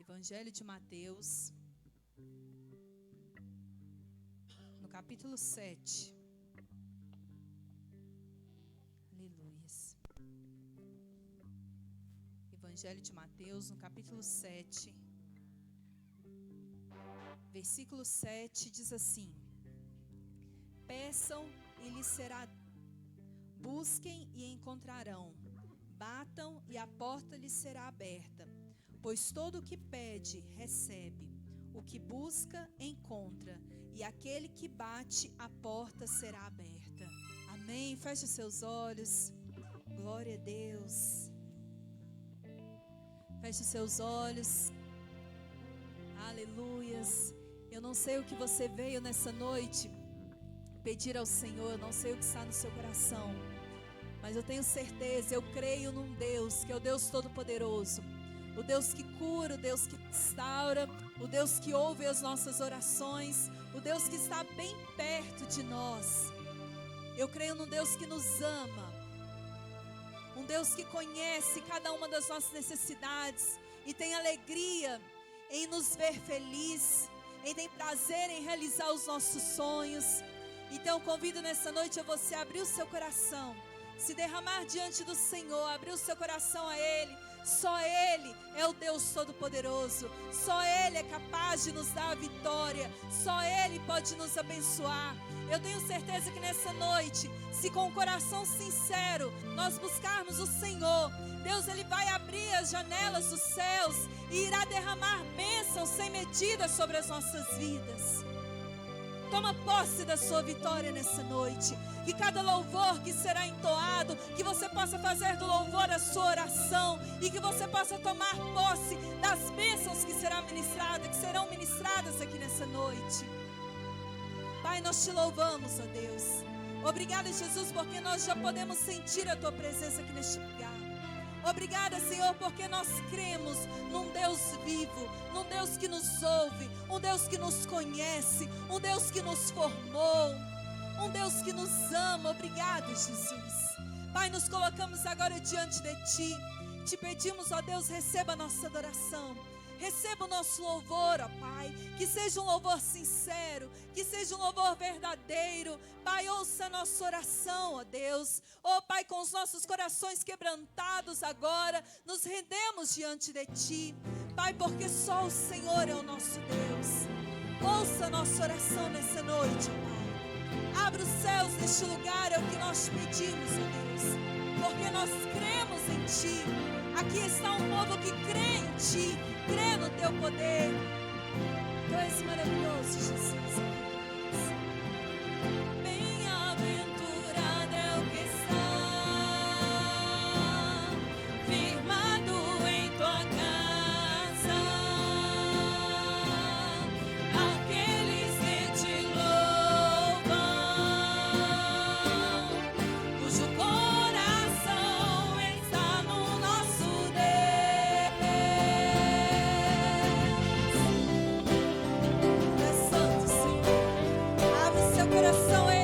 Evangelho de Mateus, no capítulo 7. Aleluias. Evangelho de Mateus, no capítulo 7, versículo 7, diz assim: Peçam e lhes será, busquem e encontrarão, batam e a porta lhes será aberta. Pois todo o que pede, recebe, o que busca, encontra, e aquele que bate, a porta será aberta. Amém? Feche os seus olhos. Glória a Deus. Feche os seus olhos. Aleluias. Eu não sei o que você veio nessa noite pedir ao Senhor, eu não sei o que está no seu coração, mas eu tenho certeza, eu creio num Deus, que é o Deus Todo-Poderoso, o Deus que cura, o Deus que restaura, o Deus que ouve as nossas orações, o Deus que está bem perto de nós. Eu creio num Deus que nos ama, um Deus que conhece cada uma das nossas necessidades e tem alegria em nos ver feliz, e tem prazer em realizar os nossos sonhos. Então convido nessa noite a você abrir o seu coração, se derramar diante do Senhor, abrir o seu coração a Ele. Só Ele é o Deus Todo-Poderoso, só Ele é capaz de nos dar a vitória, só Ele pode nos abençoar. Eu tenho certeza que nessa noite, se com o coração sincero nós buscarmos o Senhor, Deus Ele vai abrir as janelas dos céus e irá derramar bênçãos sem medida sobre as nossas vidas. Toma posse da sua vitória nessa noite. Que cada louvor que será entoado, que você possa fazer do louvor a sua oração, e que você possa tomar posse das bênçãos que serão ministradas aqui nessa noite. Pai, nós te louvamos, ó Deus. Obrigada, Jesus, porque nós já podemos sentir a tua presença aqui neste lugar. Obrigada, Senhor, porque nós cremos num Deus vivo, num Deus que nos ouve, um Deus que nos conhece, um Deus que nos formou, um Deus que nos ama. Obrigada, Jesus. Pai, nos colocamos agora diante de Ti. Te pedimos, ó Deus, receba a nossa adoração. Receba o nosso louvor, ó Pai, que seja um louvor sincero, que seja um louvor verdadeiro. Pai, ouça a nossa oração, ó Deus. Ó Pai, com os nossos corações quebrantados agora, nos rendemos diante de Ti. Pai, porque só o Senhor é o nosso Deus. Ouça a nossa oração nessa noite, Pai. Abra os céus neste lugar, é o que nós pedimos, ó Deus, porque nós cremos em Ti. Aqui está um povo que crê em Ti, crê no Teu poder. Tu és maravilhoso, Jesus. Bem-aventurado é o que está firmado em Tua casa, aqueles que Te louvam, cujo coração está no nosso Deus. Tu és santo, Senhor. Abre o seu coração.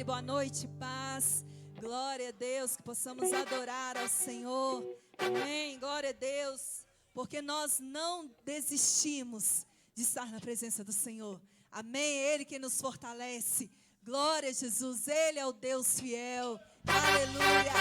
boa noite, paz. Glória a Deus, que possamos adorar ao Senhor. Amém, glória a Deus, porque nós não desistimos de estar na presença do Senhor. Amém, Ele que nos fortalece. Glória a Jesus, Ele é o Deus fiel. Aleluia.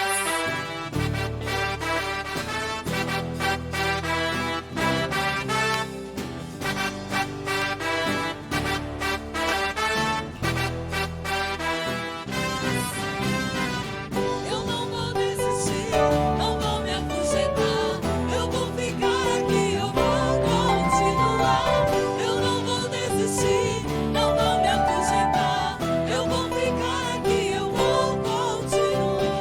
Eu vou ficar aqui, eu vou continuar.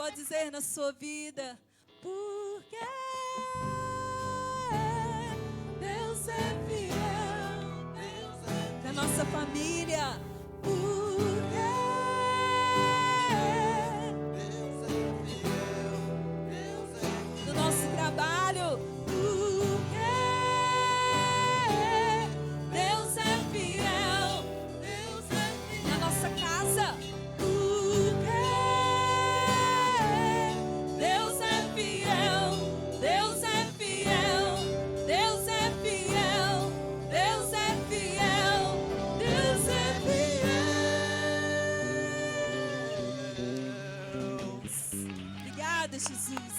pode dizer na sua vida. Porque Deus é fiel. Na nossa família. Porque Deus é fiel. No nosso trabalho. Porque Deus é fiel. Na nossa casa. Porque Deus é fiel. Deus é fiel. Deus é fiel. Deus é fiel. Deus é fiel. Obrigada, Jesus,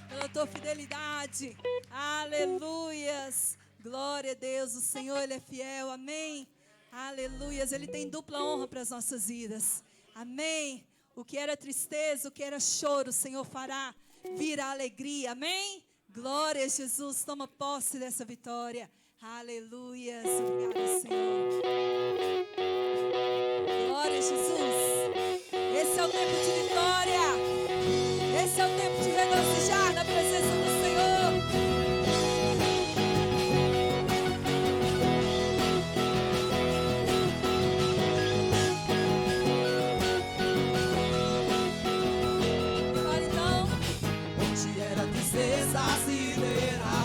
pela tua fidelidade. Aleluias. Glória a Deus. O Senhor, Ele é fiel. Amém. Aleluias. Ele tem dupla honra para as nossas vidas. Amém. O que era tristeza, o que era choro, o Senhor fará vir a alegria. Amém. Glória a Jesus. Toma posse dessa vitória. Aleluias. Obrigada, Senhor. Glória a Jesus. Esse é o tempo de vitória. Esse é o tempo de regozijar na presença do Senhor. Agora então, Onde era tristeza se verá,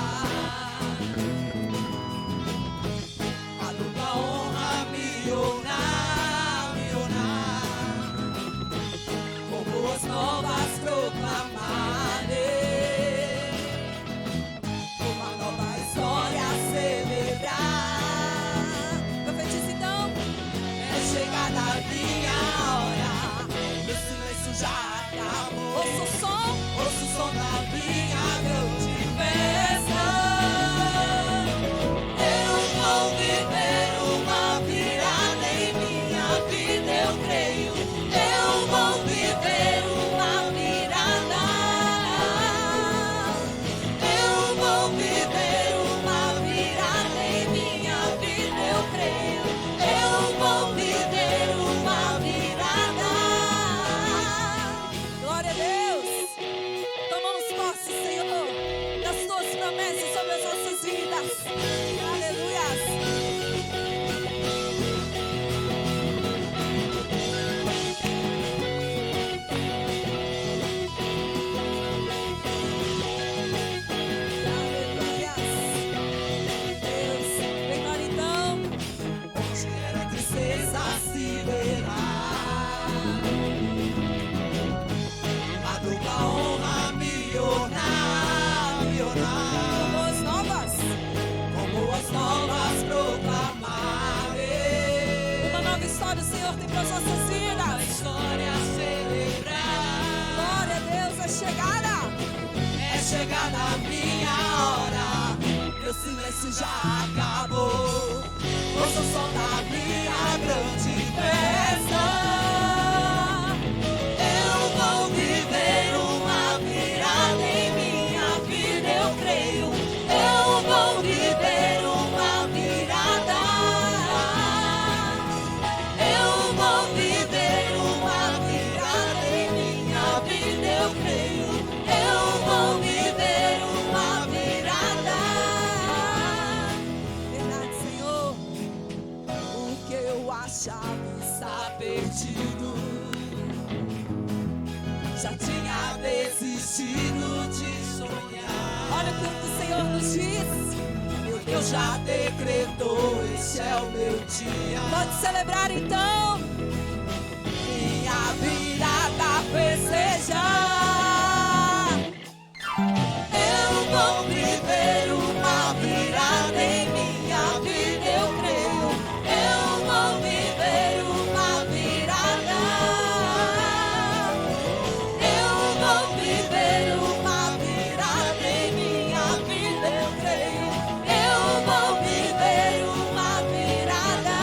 a dupla honra me honrar, com boas novas proclamarei, uma nova história a celebrar. profetiza então. É chegada a minha hora, meu silêncio já acabou. Ouça o som. Ouço o som da minha grande festa. Eu vou viver uma virada em minha vida, eu creio. Eu vou viver uma virada. Eu vou viver uma virada em minha vida, eu creio. Eu vou viver uma virada. Glória a Deus. Tomamos posse, Senhor, das tuas promessas sobre as nossas vidas. Aleluia. Aleluia. Deus, declara então. Onde era tristeza se verá, a dupla honra me honrar, Boas novas. com boas novas proclamarei, Uma nova história o Senhor tem para as nossas a vidas. história a celebrar. Glória a Deus, é chegada. É chegada a minha hora, meu silêncio já acabou. Ouço o som da minha grande festa. Eu vou viver uma virada em minha vida, eu creio. Eu vou viver uma virada. Eu vou viver uma virada em minha vida, eu creio. Eu vou viver uma virada. Verdade, Senhor. O que eu achava estar perdido, já tinha desistido de sonhar. Olha o que o Senhor nos diz. Meu Deus já decretou, este é o meu dia. Pode celebrar então. Minha virada festejar. Eu vou viver uma virada em minha vida, eu creio. Eu vou viver uma virada. Eu vou viver uma virada em minha vida, eu creio. Eu vou viver uma virada.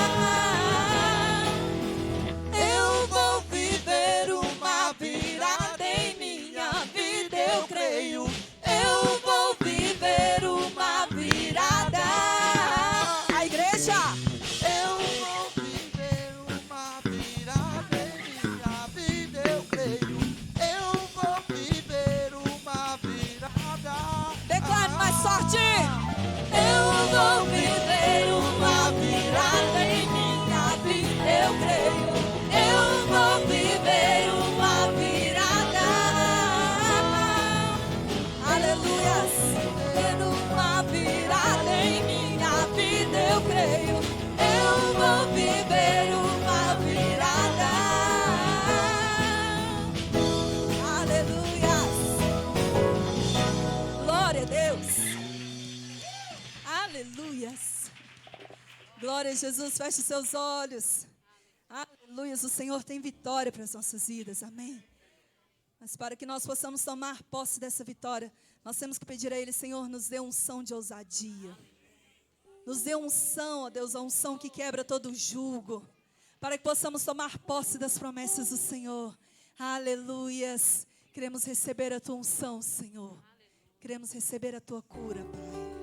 Glória a Jesus, feche os seus olhos. Aleluia, o Senhor tem vitória para as nossas vidas, amém. Mas para que nós possamos tomar posse dessa vitória, nós temos que pedir a Ele, Senhor, nos dê unção de ousadia. Nos dê unção, ó Deus, a unção que quebra todo o jugo, para que possamos tomar posse das promessas do Senhor. Aleluias. Queremos receber a Tua unção, Senhor. Queremos receber a Tua cura, Pai.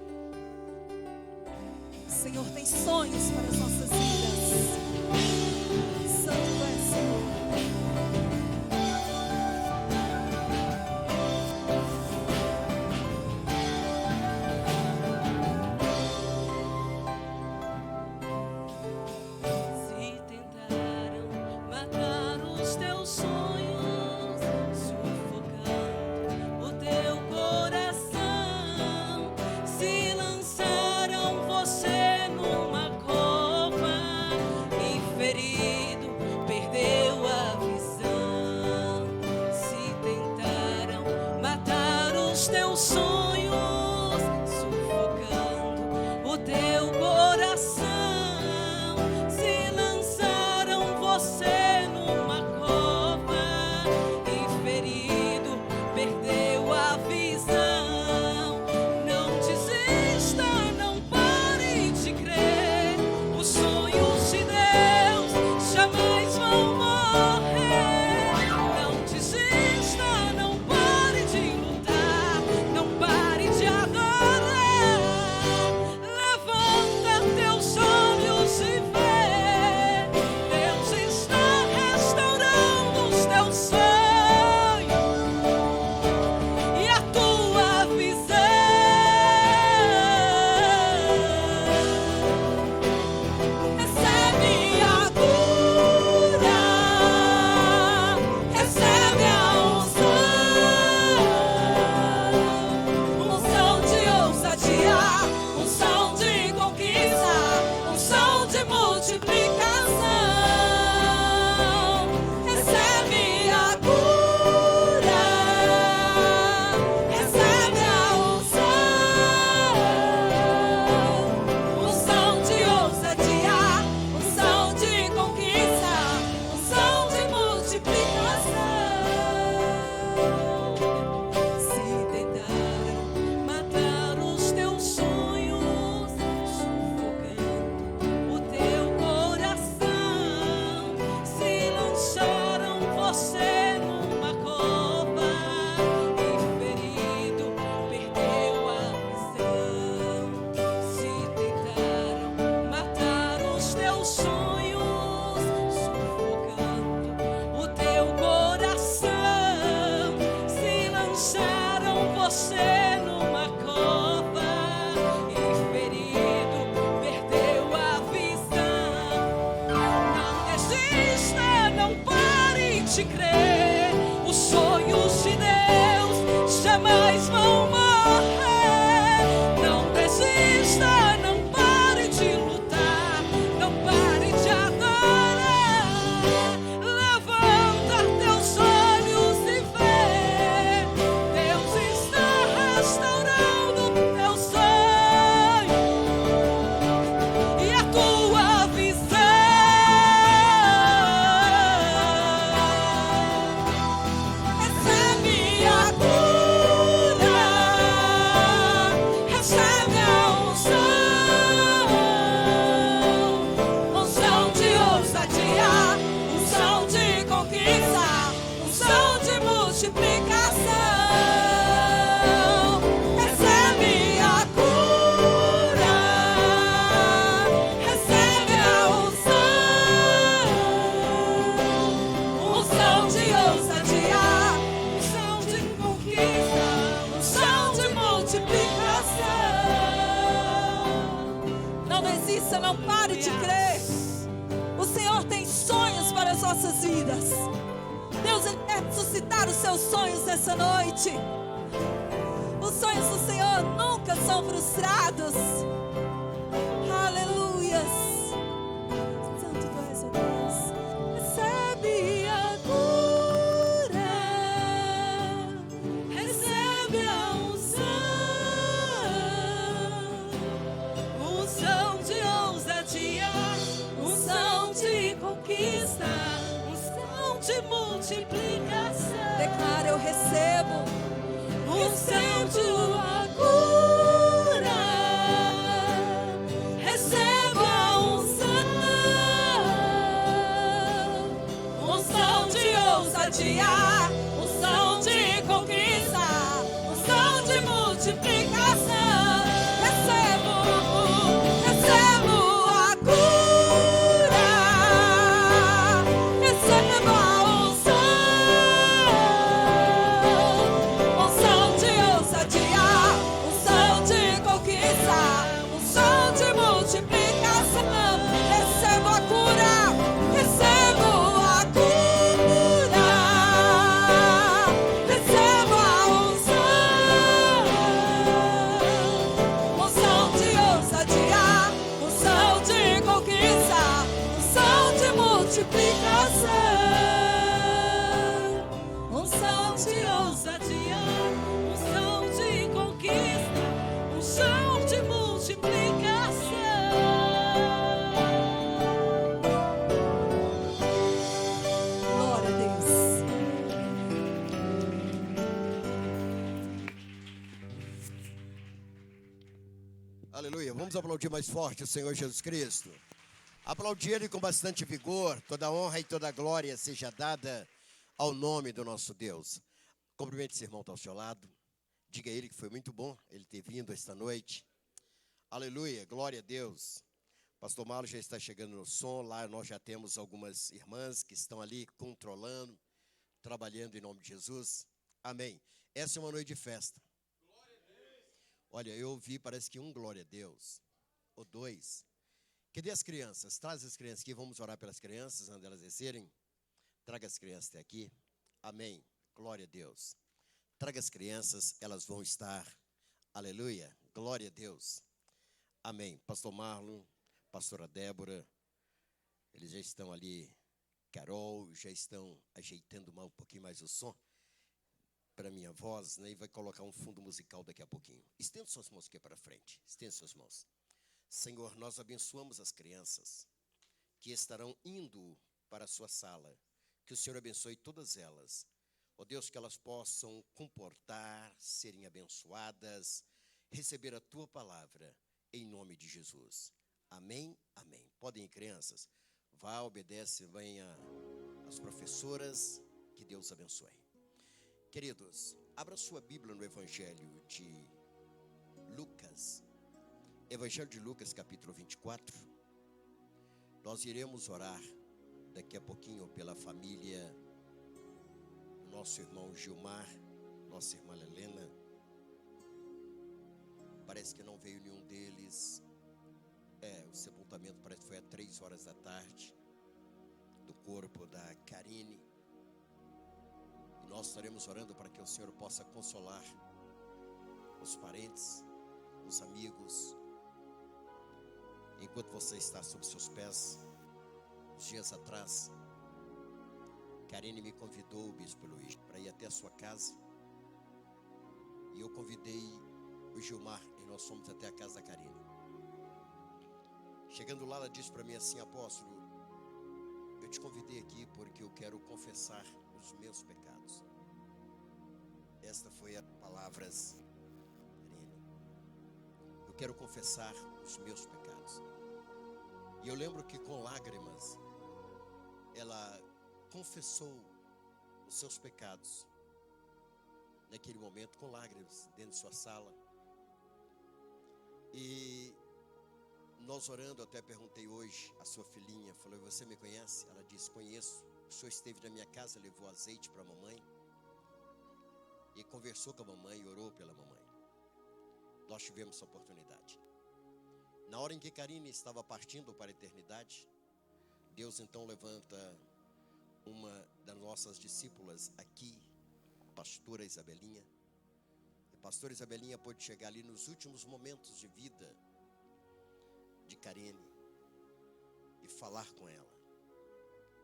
O Senhor tem sonhos para as nossas vidas. Santo Tu és, Senhor. Não pare de crer. O Senhor tem sonhos para as nossas vidas. Deus quer ressuscitar os seus sonhos nessa noite. Os sonhos do Senhor nunca são frustrados. Aleluias. Santo Tu és, ó Deus. Recebe a cura, recebe a unção de ousadia. recebo unção de tua cura. Receba a unção de ousadia, unção de conquista, unção de multiplicação. Recebo a cura. Receba a unção de ousadia, unção de conquista, unção de multiplicação. Recebo a cura. Recebo a cura. Recebo a unção de ousadia, unção de conquista, unção de multiplicação. Unção de ousadia, unção de conquista, unção de multiplicação. Glória a Deus. Aleluia. Vamos aplaudir mais forte o Senhor Jesus Cristo. Aplaudir Ele com bastante vigor. Toda honra e toda glória seja dada ao nome do nosso Deus. Cumprimente esse irmão que está ao seu lado. Diga a ele que foi muito bom ele ter vindo esta noite. Aleluia. Glória a Deus. Pastor Marlon já está chegando no som. Lá nós já temos algumas irmãs que estão ali controlando, trabalhando em nome de Jesus. Amém. Essa é uma noite de festa. Olha, eu ouvi, parece que glória a Deus, ou dois. Cadê as crianças? Traz as crianças aqui, vamos orar pelas crianças, antes delas descerem. Traga as crianças até aqui. Amém. Glória a Deus. Traga as crianças, elas vão estar. Aleluia. Glória a Deus. Amém. Pastor Marlon, pastora Débora, eles já estão ali. Carol, já estão ajeitando um pouquinho mais o som para a minha voz, né? E vai colocar um fundo musical daqui a pouquinho. Estenda suas mãos aqui para frente. Estenda suas mãos. Senhor, nós abençoamos as crianças que estarão indo para a sua sala. Que o Senhor abençoe todas elas. Ó Deus, que elas possam comportar, serem abençoadas, receber a tua palavra, em nome de Jesus. Amém, amém. Podem ir, crianças. Vá, obedece, venha as professoras, que Deus abençoe. Queridos, abra sua Bíblia no Evangelho de Lucas. Evangelho de Lucas, capítulo 24. Nós iremos orar daqui a pouquinho pela família do nosso irmão Gilmar, nossa irmã Helena. Parece que não veio nenhum deles. O sepultamento parece que foi às 3 horas da tarde, do corpo da Karine. E nós estaremos orando para que o Senhor possa consolar os parentes, os amigos. Enquanto você está sob seus pés, uns dias atrás, Karine me convidou, Bispo Luiz, para ir até a sua casa. E eu convidei o Gilmar e nós fomos até a casa da Karine. Chegando lá, ela disse para mim assim: apóstolo, eu te convidei aqui porque eu quero confessar os meus pecados. Esta foi a palavras, Karine. Eu quero confessar os meus pecados. E eu lembro que com lágrimas, ela confessou os seus pecados. Naquele momento, com lágrimas, dentro de sua sala. E nós orando, até perguntei hoje a sua filhinha, falou: você me conhece? Ela disse: conheço. O senhor esteve na minha casa, levou azeite para a mamãe. E conversou com a mamãe e orou pela mamãe. Nós tivemos essa oportunidade. Na hora em que Karine estava partindo para a eternidade, Deus então levanta uma das nossas discípulas aqui, pastora Isabelinha. A pastora Isabelinha pôde chegar ali nos últimos momentos de vida de Karine e falar com ela.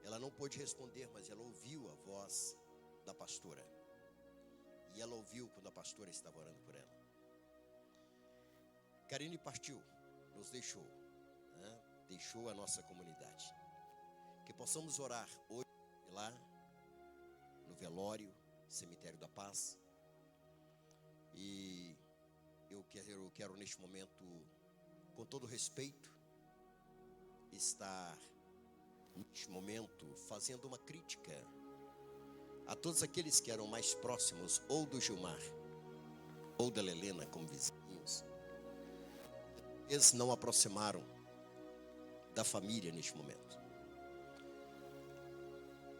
Ela não pôde responder, mas ela ouviu a voz da pastora. E ela ouviu quando a pastora estava orando por ela. Karine partiu, nos deixou, né? Deixou a nossa comunidade. Que possamos orar hoje lá no velório, Cemitério da Paz. E eu quero neste momento, com todo respeito, estar neste momento fazendo uma crítica a todos aqueles que eram mais próximos ou do Gilmar ou da Helena como vizinhos. Eles não aproximaram da família neste momento.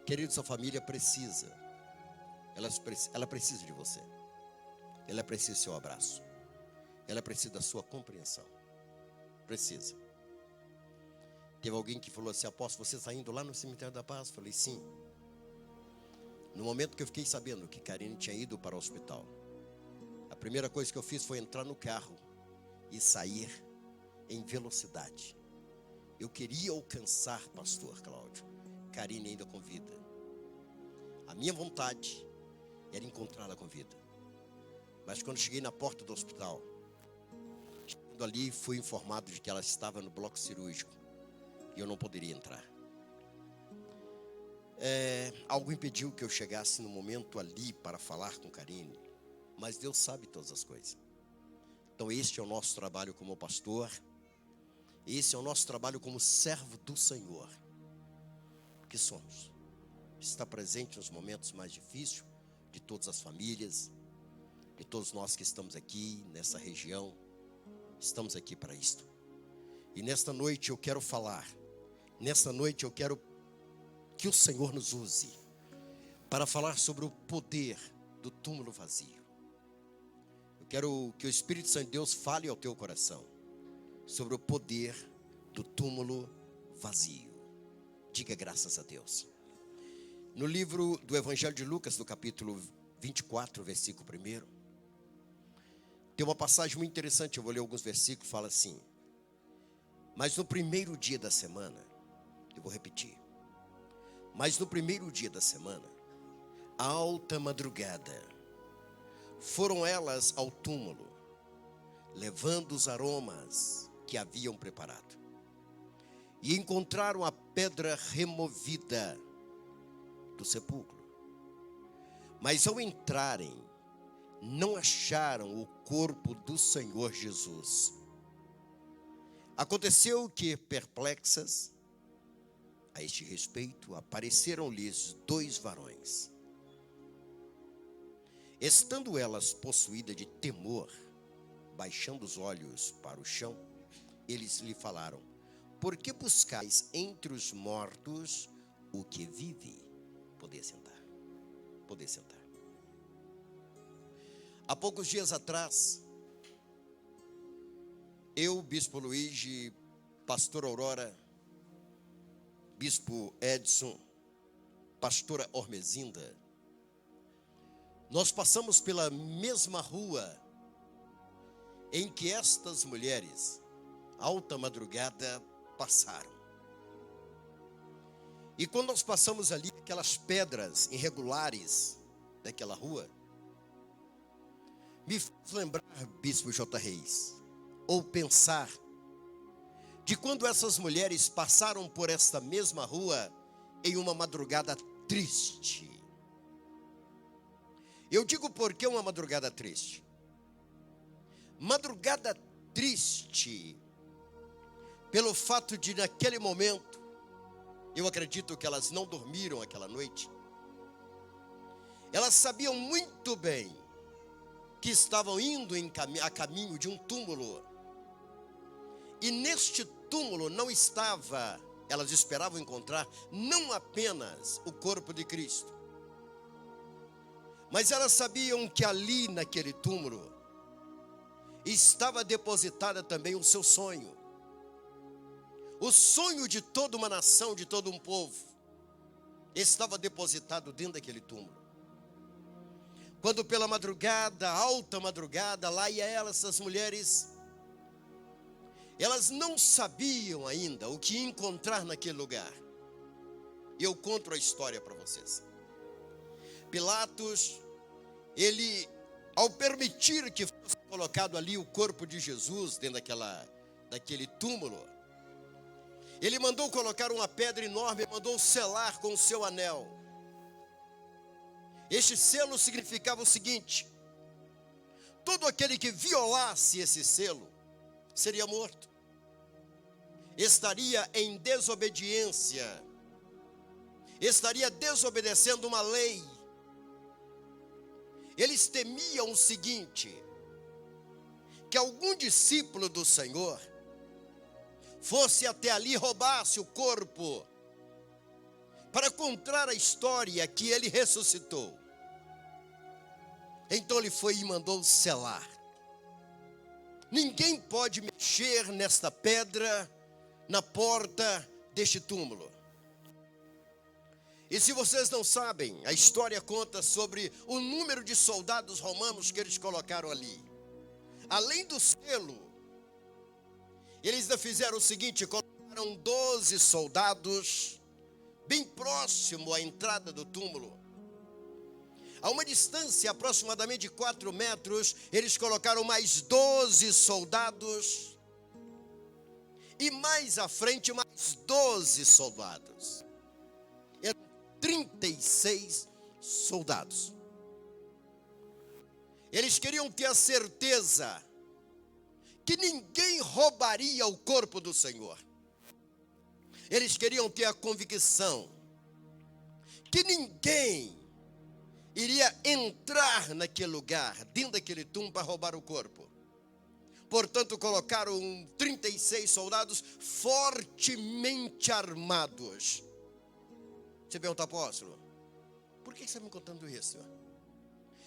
Queridos, a família precisa, ela precisa de você. Ela precisa do seu abraço. Ela precisa da sua compreensão. Precisa. Teve alguém que falou assim: apóstolo, você está indo lá no Cemitério da Paz? Eu falei, sim. No momento que eu fiquei sabendo que Karine tinha ido para o hospital, a primeira coisa que eu fiz foi entrar no carro e sair em velocidade. Eu queria alcançar, pastor Cláudio, Karine ainda com vida. A minha vontade era encontrá-la com vida. Mas quando cheguei na porta do hospital, chegando ali, fui informado de que ela estava no bloco cirúrgico e eu não poderia entrar. Algo impediu que eu chegasse no momento ali para falar com Karine, mas Deus sabe todas as coisas. Então este é o nosso trabalho como pastor, esse é o nosso trabalho como servo do Senhor, que somos. Está presente nos momentos mais difíceis de todas as famílias, de todos nós que estamos aqui nessa região, estamos aqui para isto. E nesta noite eu quero falar, nesta noite eu quero que o Senhor nos use para falar sobre o poder do túmulo vazio. Eu quero que o Espírito Santo de Deus fale ao teu coração sobre o poder do túmulo vazio. Diga graças a Deus. No livro do Evangelho de Lucas, do capítulo 24, versículo 1, tem uma passagem muito interessante. Eu vou ler alguns versículos, fala assim: mas no primeiro dia da semana, eu vou repetir, mas no primeiro dia da semana, à alta madrugada, foram elas ao túmulo, levando os aromas que haviam preparado, e encontraram a pedra removida do sepulcro. Mas ao entrarem, não acharam o corpo do Senhor Jesus. Aconteceu que, perplexas a este respeito, apareceram-lhes 2 varões. Estando elas possuídas de temor, baixando os olhos para o chão, eles lhe falaram: por que buscais entre os mortos o que vive? Poder sentar. Poder sentar. Há poucos dias atrás, eu, Bispo Luigi, Pastor Aurora, Bispo Edson, Pastora Ormezinda, nós passamos pela mesma rua em que estas mulheres, alta madrugada, passaram. E quando nós passamos ali, aquelas pedras irregulares daquela rua, me faz lembrar, Bispo J. Reis, ou pensar de quando essas mulheres passaram por esta mesma rua em uma madrugada triste. Eu digo por que uma madrugada triste? Madrugada triste pelo fato de, naquele momento, eu acredito que elas não dormiram aquela noite. Elas sabiam muito bem que estavam indo a caminho de um túmulo. E neste túmulo não estava, elas esperavam encontrar não apenas o corpo de Cristo, mas elas sabiam que ali naquele túmulo estava depositada também o seu sonho. O sonho de toda uma nação, de todo um povo, estava depositado dentro daquele túmulo. Quando pela madrugada, alta madrugada, lá ia elas, essas mulheres, elas não sabiam ainda o que encontrar naquele lugar. E eu conto a história para vocês. Pilatos, ele, ao permitir que fosse colocado ali o corpo de Jesus dentro daquele túmulo, ele mandou colocar uma pedra enorme, mandou selar com o seu anel. Este selo significava o seguinte: todo aquele que violasse esse selo seria morto, estaria em desobediência, estaria desobedecendo uma lei. Eles temiam o seguinte: que algum discípulo do Senhor fosse até ali, roubasse o corpo, para contar a história que ele ressuscitou. Então ele foi e mandou selar. Ninguém pode mexer nesta pedra, na porta deste túmulo. E se vocês não sabem, a história conta sobre o número de soldados romanos que eles colocaram ali. Além do selo, eles ainda fizeram o seguinte: colocaram 12 soldados bem próximo à entrada do túmulo. A uma distância aproximadamente de 4 metros, eles colocaram mais 12 soldados. E mais à frente, mais 12 soldados. Eram 36 soldados. Eles queriam ter a certeza que ninguém roubaria o corpo do Senhor. Eles queriam ter a convicção que ninguém iria entrar naquele lugar, dentro daquele túmulo, para roubar o corpo. Portanto, colocaram 36 soldados fortemente armados. Você pergunta, apóstolo, por que você está me contando isso?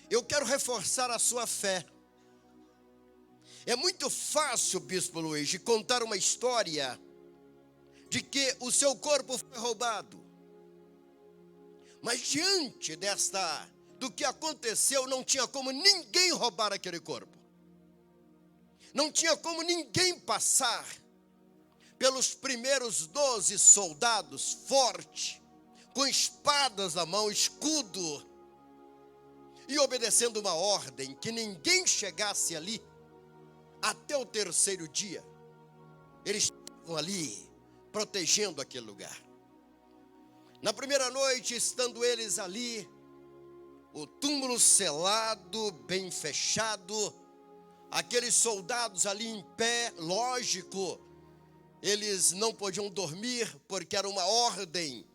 Eu quero reforçar a sua fé. É muito fácil, Bispo Luiz, contar uma história de que o seu corpo foi roubado. Mas diante do que aconteceu, não tinha como ninguém roubar aquele corpo. Não tinha como ninguém passar pelos primeiros 12 soldados, forte, com espadas na mão, escudo, e obedecendo uma ordem que ninguém chegasse ali até o 3º dia. Eles estavam ali, protegendo aquele lugar. Na primeira noite, estando eles ali, o túmulo selado, bem fechado, aqueles soldados ali em pé, lógico, eles não podiam dormir, porque era uma ordem,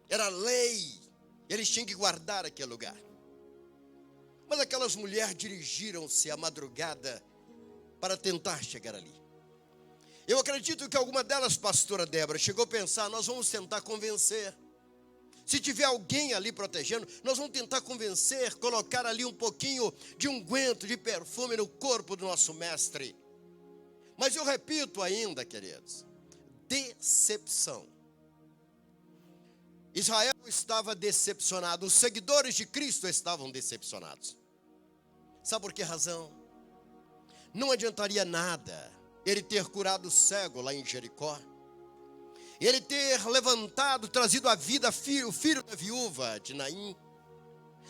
era lei, eles tinham que guardar aquele lugar. Mas aquelas mulheres dirigiram-se à madrugada para tentar chegar ali. Eu acredito que alguma delas, pastora Débora, chegou a pensar: nós vamos tentar convencer. Se tiver alguém ali protegendo, nós vamos tentar convencer, colocar ali um pouquinho de unguento, de perfume no corpo do nosso mestre. Mas eu repito ainda, queridos, decepção. Israel estava decepcionado, os seguidores de Cristo estavam decepcionados. Sabe por que razão? Não adiantaria nada ele ter curado o cego lá em Jericó, ele ter levantado, trazido à vida o filho da viúva de Naim,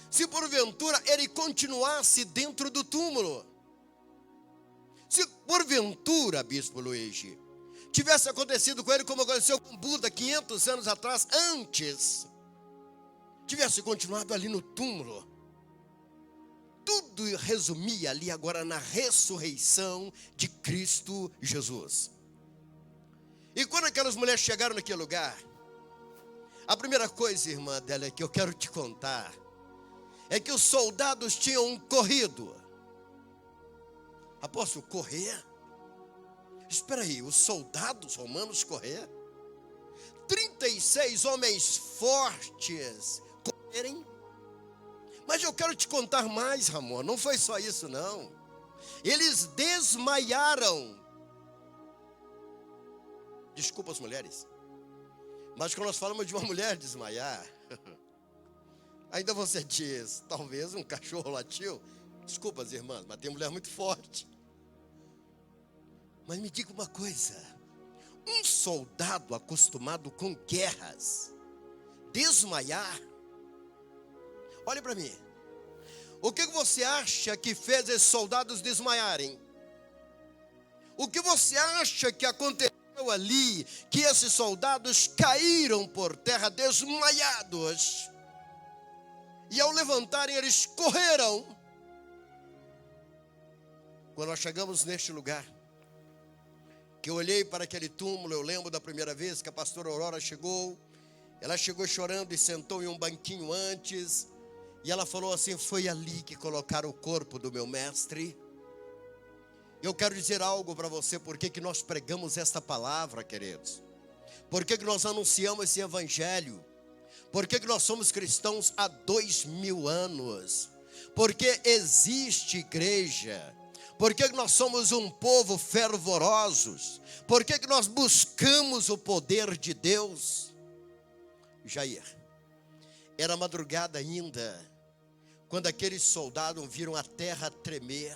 se porventura ele continuasse dentro do túmulo. Se porventura, Bispo Luiz, tivesse acontecido com ele como aconteceu com Buda 500 anos atrás, antes, tivesse continuado ali no túmulo, tudo resumia ali agora na ressurreição de Cristo Jesus. E quando aquelas mulheres chegaram naquele lugar, a primeira coisa, irmã Adélia, que eu quero te contar, é que os soldados tinham corrido. Apóstolo, correr? Espera aí, os soldados romanos correr? 36 homens fortes correrem? Mas eu quero te contar mais, Ramon, não foi só isso não. Eles desmaiaram. Desculpa as mulheres, mas quando nós falamos de uma mulher desmaiar, ainda você diz, talvez um cachorro latiu. Desculpa as irmãs, mas tem mulher muito forte. Mas me diga uma coisa, um soldado acostumado com guerras, desmaiar? Olha para mim, o que você acha que fez esses soldados desmaiarem? O que você acha que aconteceu ali, que esses soldados caíram por terra desmaiados? E ao levantarem, eles correram. Quando nós chegamos neste lugar, que eu olhei para aquele túmulo, eu lembro da primeira vez que a pastora Aurora chegou. Ela chegou chorando e sentou em um banquinho antes. E ela falou assim: foi ali que colocaram o corpo do meu mestre. Eu quero dizer algo para você. Por que nós pregamos esta palavra, queridos? Por que nós anunciamos esse evangelho? Por que nós somos cristãos há 2000 anos? Porque existe igreja. Por que nós somos um povo fervorosos? Por que nós buscamos o poder de Deus? Jair, era madrugada ainda, quando aqueles soldados viram a terra tremer.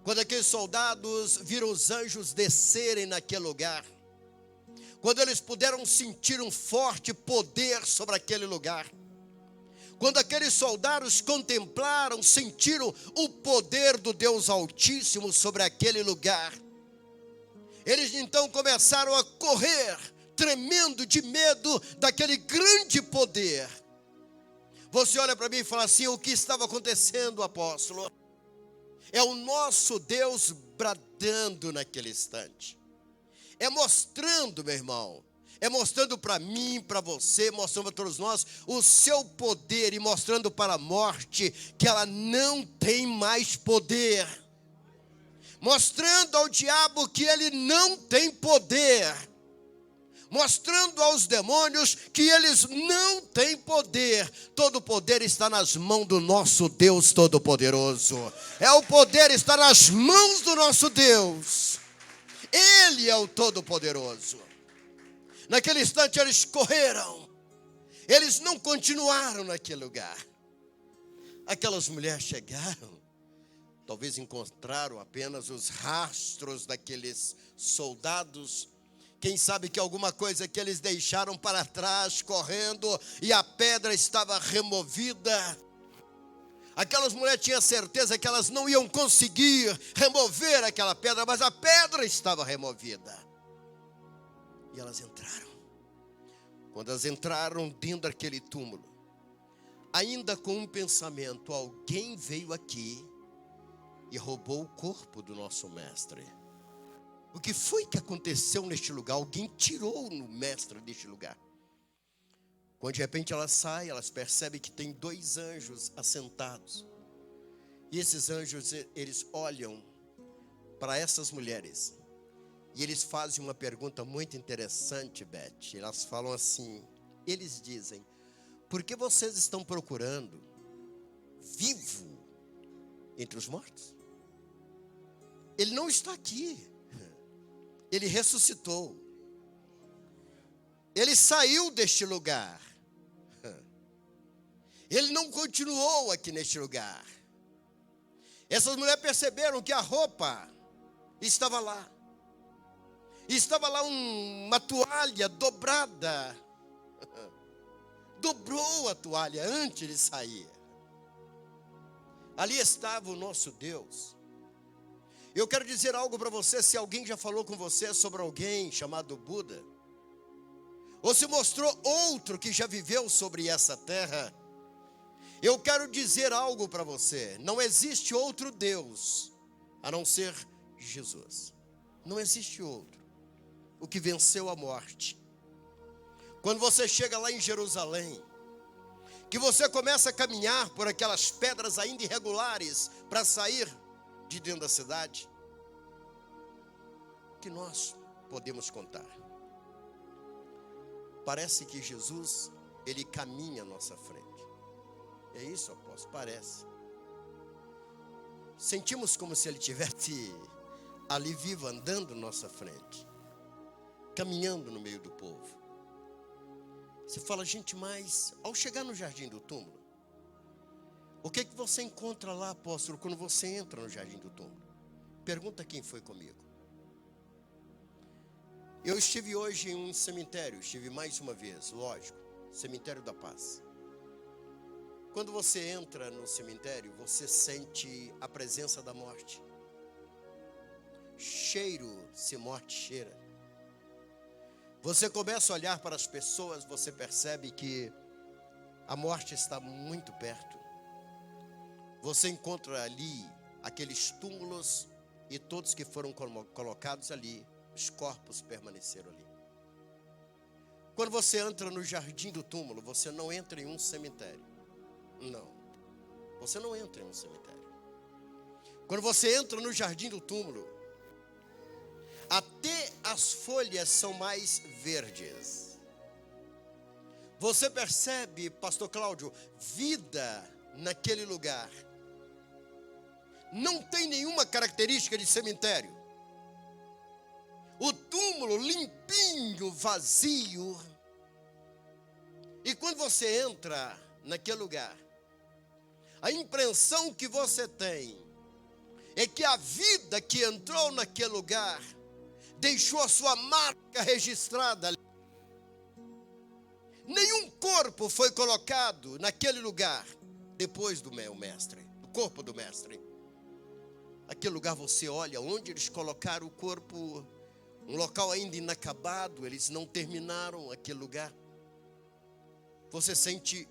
Quando aqueles soldados viram os anjos descerem naquele lugar. Quando eles puderam sentir um forte poder sobre aquele lugar. Quando aqueles soldados contemplaram, sentiram o poder do Deus Altíssimo sobre aquele lugar. Eles então começaram a correr, tremendo de medo daquele grande poder. Você olha para mim e fala assim: o que estava acontecendo, apóstolo? É o nosso Deus bradando naquele instante. É mostrando, meu irmão, é mostrando para mim, para você, mostrando para todos nós o seu poder e mostrando para a morte que ela não tem mais poder. Mostrando ao diabo que ele não tem poder. Mostrando aos demônios que eles não têm poder. Todo o poder está nas mãos do nosso Deus Todo-Poderoso. O poder está nas mãos do nosso Deus. Ele é o Todo-Poderoso. Naquele instante eles correram. Eles não continuaram naquele lugar. Aquelas mulheres chegaram. Talvez encontraram apenas os rastros daqueles soldados. Quem sabe que alguma coisa que eles deixaram para trás correndo e a pedra estava removida. Aquelas mulheres tinham certeza que elas não iam conseguir remover aquela pedra, mas a pedra estava removida. E elas entraram. Quando elas entraram dentro daquele túmulo, ainda com um pensamento: alguém veio aqui e roubou o corpo do nosso mestre. O que foi que aconteceu neste lugar? Alguém tirou o mestre deste lugar. Quando de repente elas saem, elas percebem que tem 2 anjos assentados. E esses anjos, eles olham para essas mulheres. E eles fazem uma pergunta muito interessante, Beth. Elas falam assim, eles dizem: por que vocês estão procurando vivo entre os mortos? Ele não está aqui. Ele ressuscitou. Ele saiu deste lugar. Ele não continuou aqui neste lugar. Essas mulheres perceberam que a roupa estava lá. Estava lá uma toalha dobrada. Dobrou a toalha antes de sair. Ali estava o nosso Deus. Eu quero dizer algo para você. Se alguém já falou com você sobre alguém chamado Buda, ou se mostrou outro que já viveu sobre essa terra, eu quero dizer algo para você. Não existe outro Deus a não ser Jesus. Não existe outro. O que venceu a morte. Quando você chega lá em Jerusalém, que você começa a caminhar por aquelas pedras ainda irregulares para sair de dentro da cidade, que nós podemos contar. Parece que Jesus, ele caminha à nossa frente. É isso, apóstolo? Parece. Sentimos como se ele estivesse ali vivo, andando à nossa frente, caminhando no meio do povo. Você fala: gente, mas ao chegar no jardim do túmulo, o que você encontra lá, apóstolo, quando você entra no jardim do túmulo? Pergunta quem foi comigo. Eu estive hoje em um cemitério, estive mais uma vez, lógico, Cemitério da Paz. Quando você entra no cemitério, você sente a presença da morte. Cheiro, se morte cheira. Você começa a olhar para as pessoas, você percebe que A morte está muito perto. Você encontra ali aqueles túmulos e todos que foram colocados ali, os corpos permaneceram ali. Quando você entra no jardim do túmulo, você não entra em um cemitério. Não, você não entra em um cemitério. Quando você entra no jardim do túmulo, até as folhas são mais verdes. Você percebe, pastor Cláudio, vida naquele lugar. Não tem nenhuma característica de cemitério. O túmulo limpinho, vazio. E quando você entra naquele lugar, a impressão que você tem é que a vida que entrou naquele lugar deixou a sua marca registrada ali. Nenhum corpo foi colocado naquele lugar depois do mestre, do corpo do mestre. Aquele lugar você olha, onde eles colocaram o corpo, um local ainda inacabado, eles não terminaram aquele lugar. Você sente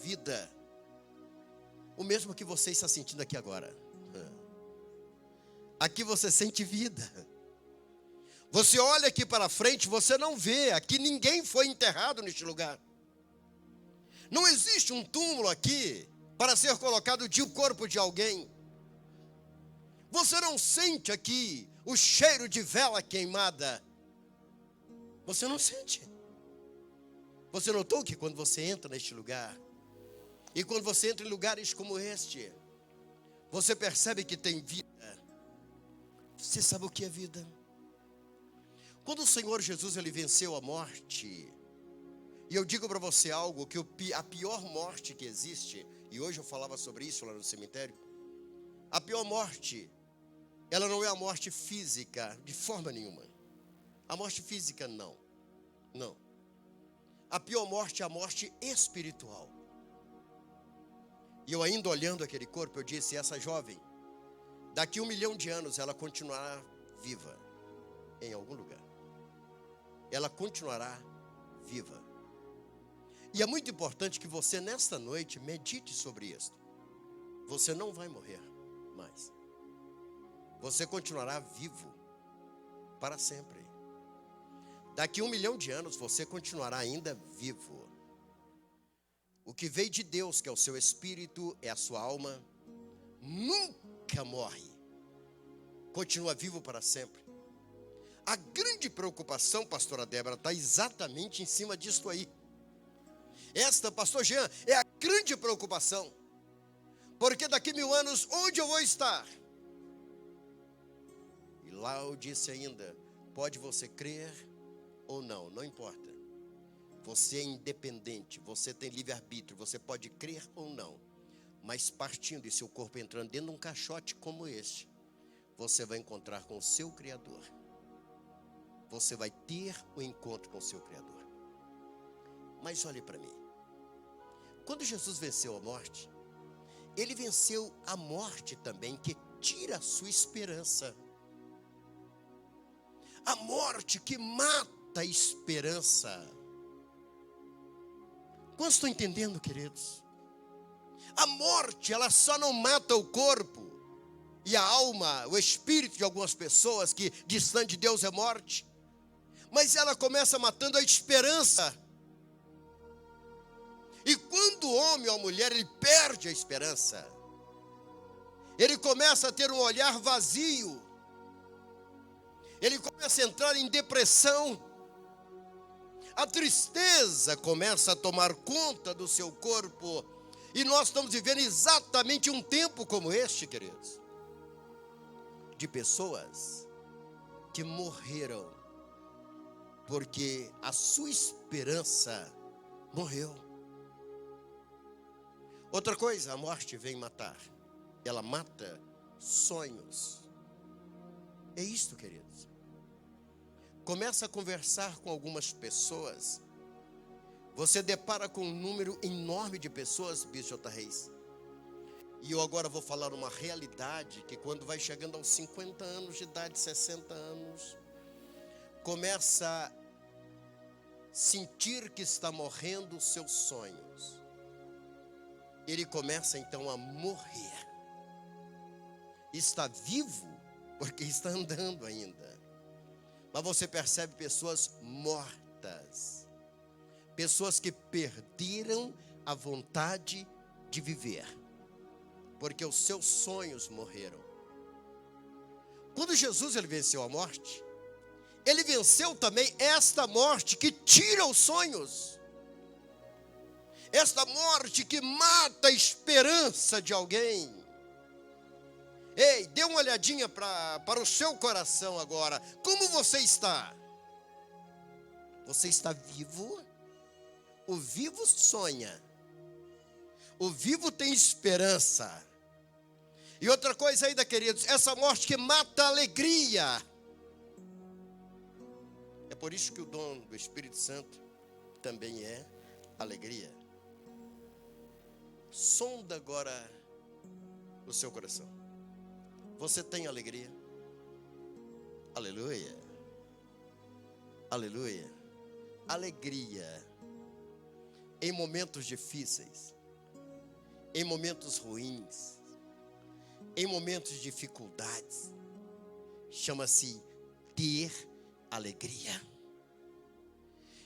vida, o mesmo que você está sentindo aqui agora. Aqui você sente vida. Você olha aqui para frente, você não vê, aqui ninguém foi enterrado neste lugar. Não existe um túmulo aqui para ser colocado de um corpo de alguém. Você não sente aqui o cheiro de vela queimada. Você não sente. Você notou que quando você entra neste lugar, e quando você entra em lugares como este, você percebe que tem vida. Você sabe o que é vida? Quando o Senhor Jesus ele venceu a morte, e eu digo para você algo, que a pior morte que existe, e hoje eu falava sobre isso lá no cemitério, a pior morte, ela não é a morte física, de forma nenhuma. A morte física não. A pior morte é a morte espiritual. E eu ainda olhando aquele corpo, eu disse, essa jovem, daqui 1 milhão de anos ela continuará viva em algum lugar. Ela continuará viva. E é muito importante que você nesta noite medite sobre isso. Você não vai morrer mais. Você continuará vivo para sempre. Daqui 1 milhão de anos você continuará ainda vivo. O que veio de Deus, que é o seu espírito, é a sua alma, nunca morre. Continua vivo para sempre. A grande preocupação, pastora Débora, está exatamente em cima disto aí. Esta, pastor Jean, é a grande preocupação. Porque daqui 1000 anos, onde eu vou estar? E lá eu disse ainda, pode você crer ou não, não importa. Você é independente, você tem livre-arbítrio, você pode crer ou não. Mas partindo e seu corpo entrando dentro de um caixote como este, você vai encontrar com o seu Criador. Você vai ter o encontro com o seu Criador. Mas olhe para mim. Quando Jesus venceu a morte, ele venceu a morte também, que tira a sua esperança. A morte que mata a esperança. Quantos estão entendendo, queridos? A morte, ela só não mata o corpo e a alma, o espírito de algumas pessoas que distante de Deus é morte. Mas ela começa matando a esperança. E quando o homem ou a mulher, ele perde a esperança, ele começa a ter um olhar vazio, ele começa a entrar em depressão, a tristeza começa a tomar conta do seu corpo, e nós estamos vivendo exatamente um tempo como este, queridos, de pessoas que morreram, porque a sua esperança morreu. Outra coisa, a morte vem matar. Ela mata sonhos. É isto, queridos. Começa a conversar com algumas pessoas. Você depara com um número enorme de pessoas, Bispo J. Reis. E eu agora vou falar uma realidade que quando vai chegando aos 50 anos de idade, 60 anos, começa a sentir que está morrendo os seus sonhos. ele começa então a morrer. Está vivo porque está andando ainda. Mas você percebe pessoas mortas. Pessoas que perderam a vontade de viver. Porque os seus sonhos morreram. Quando Jesus ele venceu a morte, ele venceu também esta morte que tira os sonhos. Esta morte que mata a esperança de alguém. Ei, dê uma olhadinha para o seu coração agora. Como você está? Você está vivo? O vivo sonha. O vivo tem esperança. E outra coisa ainda, queridos, essa morte que mata a alegria. É por isso que o dom do Espírito Santo também é alegria. Sonda agora o seu coração. Você tem alegria? Aleluia. Aleluia. Alegria em momentos difíceis, em momentos ruins, em momentos de dificuldades, chama-se ter alegria.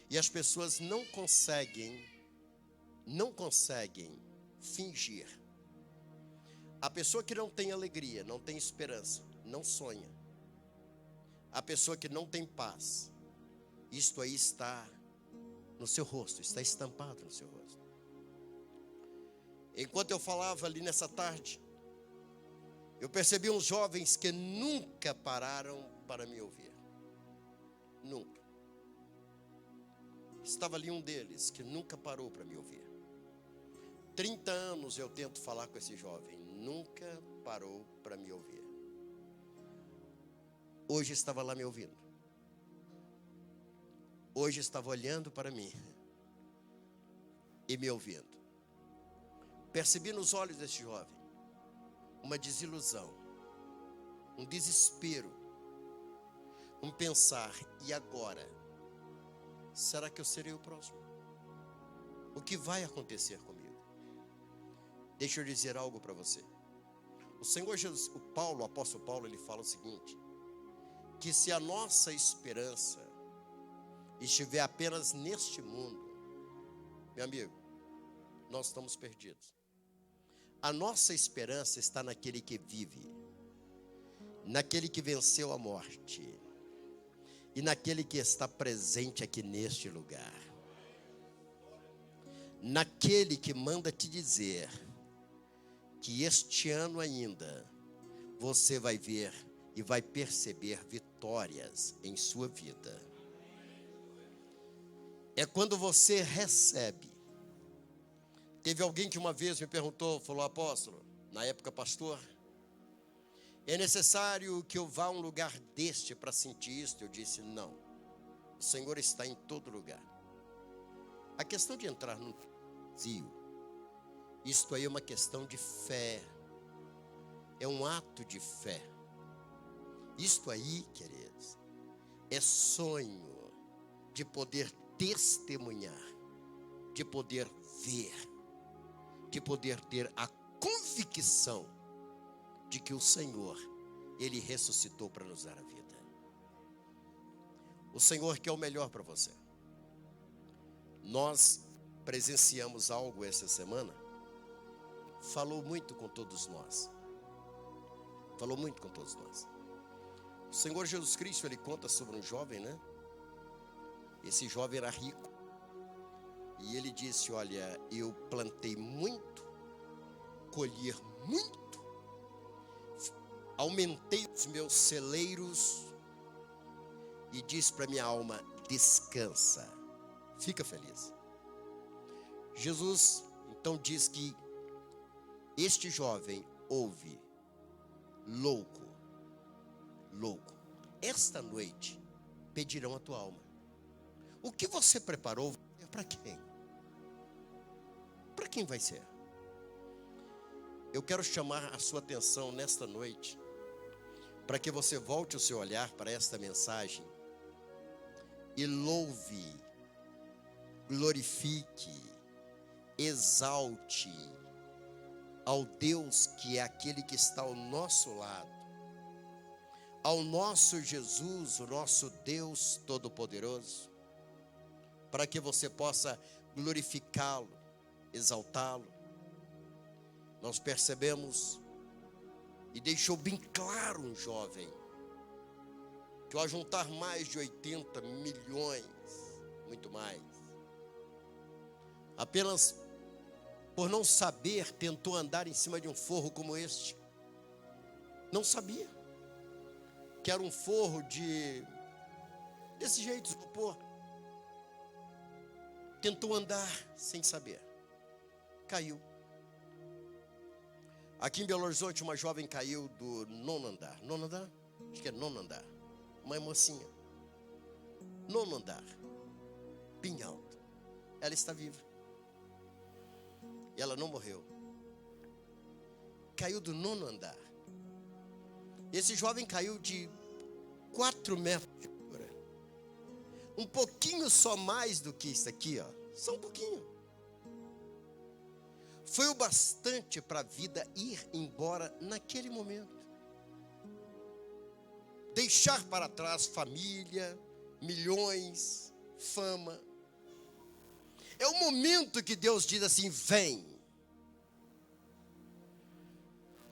E as pessoas não conseguem fingir. A pessoa que não tem alegria, não tem esperança, não sonha. A pessoa que não tem paz, isto aí está no seu rosto, está estampado no seu rosto. Enquanto eu falava ali nessa tarde, eu percebi uns jovens que nunca pararam para me ouvir. Nunca. Estava ali um deles que nunca parou para me ouvir. 30 anos eu tento falar com esse jovem, nunca parou para me ouvir. Hoje estava lá me ouvindo. Hoje estava olhando para mim e me ouvindo. Percebi nos olhos desse jovem uma desilusão, um desespero, um pensar, e agora? Será que eu serei o próximo? O que vai acontecer comigo? Deixa eu dizer algo para você. O Senhor Jesus, o apóstolo Paulo, ele fala o seguinte, que se a nossa esperança estiver apenas neste mundo, meu amigo, nós estamos perdidos. A nossa esperança está naquele que vive, naquele que venceu a morte e naquele que está presente aqui neste lugar. Naquele que manda te dizer que este ano ainda você vai ver e vai perceber vitórias em sua vida. É quando você recebe. Teve alguém que uma vez me perguntou, falou, apóstolo, na época pastor, é necessário que eu vá a um lugar deste para sentir isto? Eu disse, não, o Senhor está em todo lugar. A questão de entrar num vazio, isto aí é uma questão de fé, é um ato de fé. Isto aí, queridos, é sonho de poder testemunhar, de poder ver, de poder ter a convicção de que o Senhor, Ele ressuscitou para nos dar a vida. O Senhor quer o melhor para você. Nós presenciamos algo essa semana, falou muito com todos nós. Falou muito com todos nós. O Senhor Jesus Cristo, Ele conta sobre um jovem, né? Esse jovem era rico. E ele disse, olha, eu plantei muito, colhi muito, aumentei os meus celeiros e disse para minha alma, descansa, fica feliz. Jesus então diz que este jovem ouve, louco, esta noite pedirão a tua alma. O que você preparou é para quem? Para quem vai ser? Eu quero chamar a sua atenção nesta noite, para que você volte o seu olhar para esta mensagem e louve, glorifique, exalte ao Deus que é aquele que está ao nosso lado, ao nosso Jesus, o nosso Deus Todo-Poderoso, para que você possa glorificá-lo, exaltá-lo. Nós percebemos, e deixou bem claro um jovem, que ao juntar mais de 80 milhões, muito mais, apenas por não saber, tentou andar em cima de um forro como este. Não sabia que era um forro desse jeito, isopor. Tentou andar sem saber. Caiu. Aqui em Belo Horizonte, uma jovem caiu do nono andar. Nono andar? Acho que é nono andar. Uma mocinha. Nono andar. Bem alto. Ela está viva. E ela não morreu. Caiu do nono andar. Esse jovem caiu de 4 metros de altura. Um pouquinho só mais do que isso aqui, ó. Só um pouquinho. Foi o bastante para a vida ir embora naquele momento. Deixar para trás família, milhões, fama. É o momento que Deus diz assim, vem.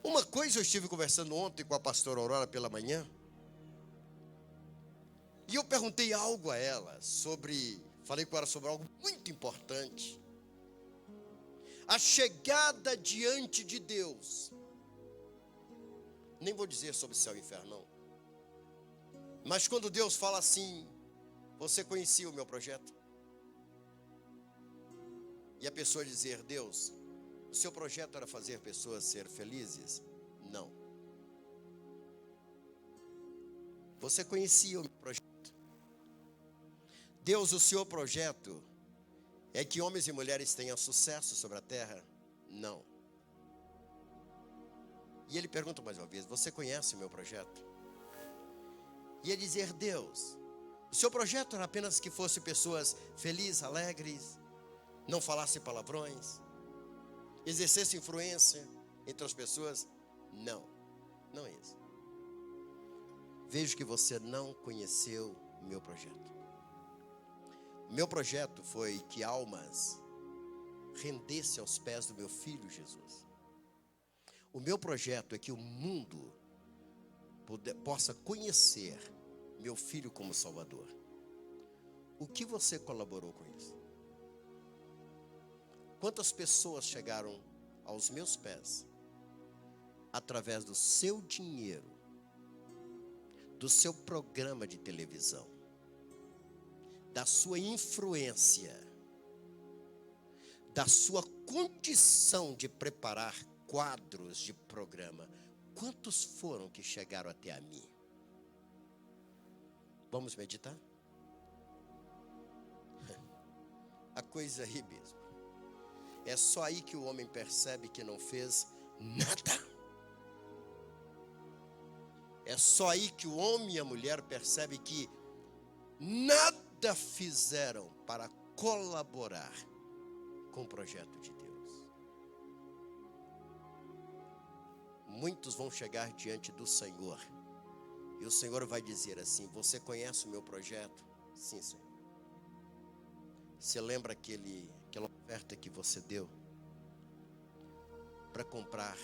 Uma coisa eu estive conversando ontem com a pastora Aurora pela manhã. E eu perguntei algo a ela falei com ela sobre algo muito importante. A chegada diante de Deus. Nem vou dizer sobre céu e inferno, não. Mas quando Deus fala assim, você conhecia o meu projeto? E a pessoa dizer, Deus, o seu projeto era fazer pessoas ser felizes? Não. Você conhecia o meu projeto? Deus, o seu projeto é que homens e mulheres tenham sucesso sobre a terra? Não. E ele pergunta mais uma vez, você conhece o meu projeto? E ele dizer, Deus, o seu projeto era apenas que fossem pessoas felizes, alegres, não falassem palavrões, exercessem influência entre as pessoas? Não, não é isso. Vejo que você não conheceu o meu projeto. Meu projeto foi que almas rendessem aos pés do meu filho Jesus. O meu projeto é que o mundo possa conhecer meu filho como Salvador. O que você colaborou com isso? Quantas pessoas chegaram aos meus pés através do seu dinheiro, do seu programa de televisão, da sua influência, da sua condição de preparar quadros de programa? Quantos foram que chegaram até a mim? Vamos meditar? A coisa aí mesmo. É só aí que o homem percebe que não fez nada. É só aí que o homem e a mulher percebem que nada fizeram para colaborar com o projeto de Deus. Muitos vão chegar diante do Senhor e o Senhor vai dizer assim, você conhece o meu projeto? Sim, Senhor. Você lembra aquela oferta que você deu para comprar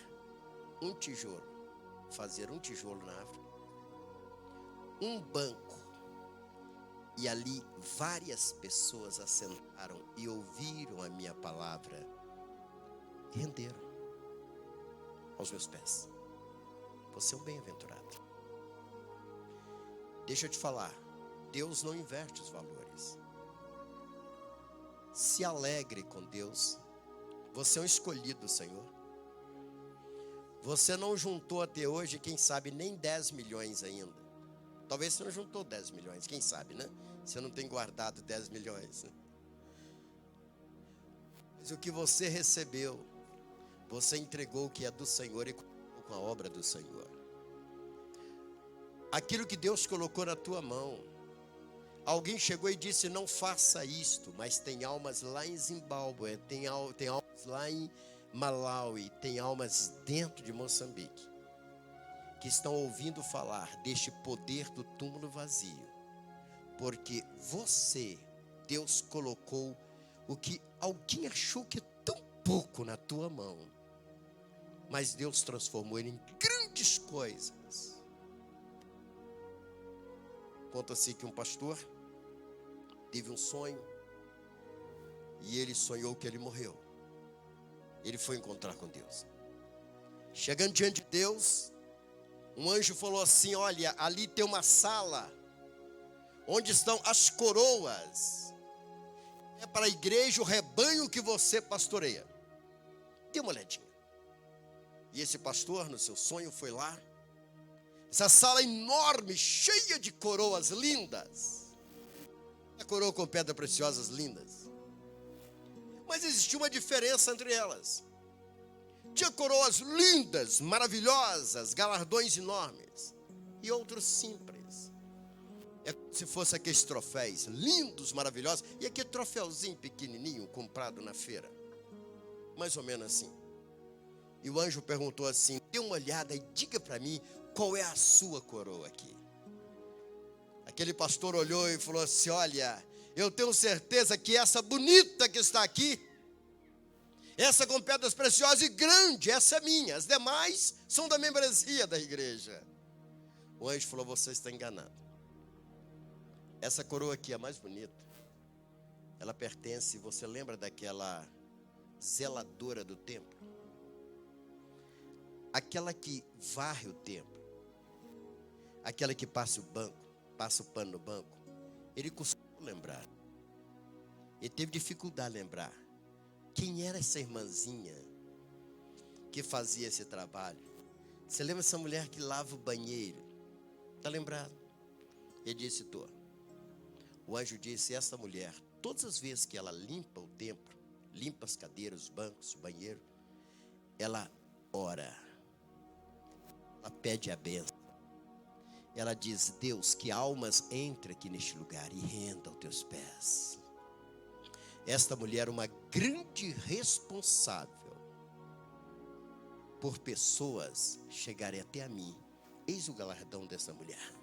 um tijolo, fazer um tijolo na África, um banco, e ali várias pessoas assentaram e ouviram a minha palavra e renderam aos meus pés. Você é um bem-aventurado. Deixa eu te falar, Deus não inverte os valores. Se alegre com Deus. Você é um escolhido do Senhor. Você não juntou até hoje, quem sabe, nem 10 milhões ainda. Talvez você não juntou 10 milhões, quem sabe, né? Você não tem guardado 10 milhões. Né? Mas o que você recebeu, você entregou o que é do Senhor e colocou com a obra do Senhor. Aquilo que Deus colocou na tua mão. Alguém chegou e disse, não faça isto, mas tem almas lá em Zimbábue, tem almas lá Malawi, tem almas dentro de Moçambique que estão ouvindo falar deste poder do túmulo vazio, porque você, Deus colocou o que alguém achou que é tão pouco na tua mão, mas Deus transformou ele em grandes coisas. Conta-se que um pastor teve um sonho e ele sonhou que ele morreu. Ele foi encontrar com Deus. Chegando diante de Deus, um anjo falou assim: olha, ali tem uma sala onde estão as coroas. É para a igreja, o rebanho que você pastoreia. Dê uma olhadinha. E esse pastor, no seu sonho, foi lá. Essa sala enorme, cheia de coroas lindas. A coroa com pedras preciosas lindas. Mas existia uma diferença entre elas. Tinha coroas lindas, maravilhosas, galardões enormes. E outros simples. É como se fosse aqueles troféus lindos, maravilhosos. E aquele troféuzinho pequenininho, comprado na feira. Mais ou menos assim. E o anjo perguntou assim: dê uma olhada e diga para mim qual é a sua coroa aqui. Aquele pastor olhou e falou assim: olha, eu tenho certeza que essa bonita que está aqui, essa com pedras preciosas e grande, essa é minha. As demais são da membresia da igreja. O anjo falou: você está enganado. Essa coroa aqui é a mais bonita. Ela pertence, você lembra daquela zeladora do templo? Aquela que varre o templo. Aquela que passa o banco, passa o pano no banco. Ele costumou lembrar. Ele teve dificuldade de lembrar quem era essa irmãzinha que fazia esse trabalho. Você lembra essa mulher que lava o banheiro? Está lembrado? Ele disse: tô. O anjo disse: essa mulher, todas as vezes que ela limpa o templo, limpa as cadeiras, os bancos, o banheiro, ela ora. Ela pede a bênção. Ela diz: Deus, que almas entrem aqui neste lugar e renda aos teus pés. Esta mulher é uma grande responsável por pessoas chegarem até a mim. Eis o galardão dessa mulher.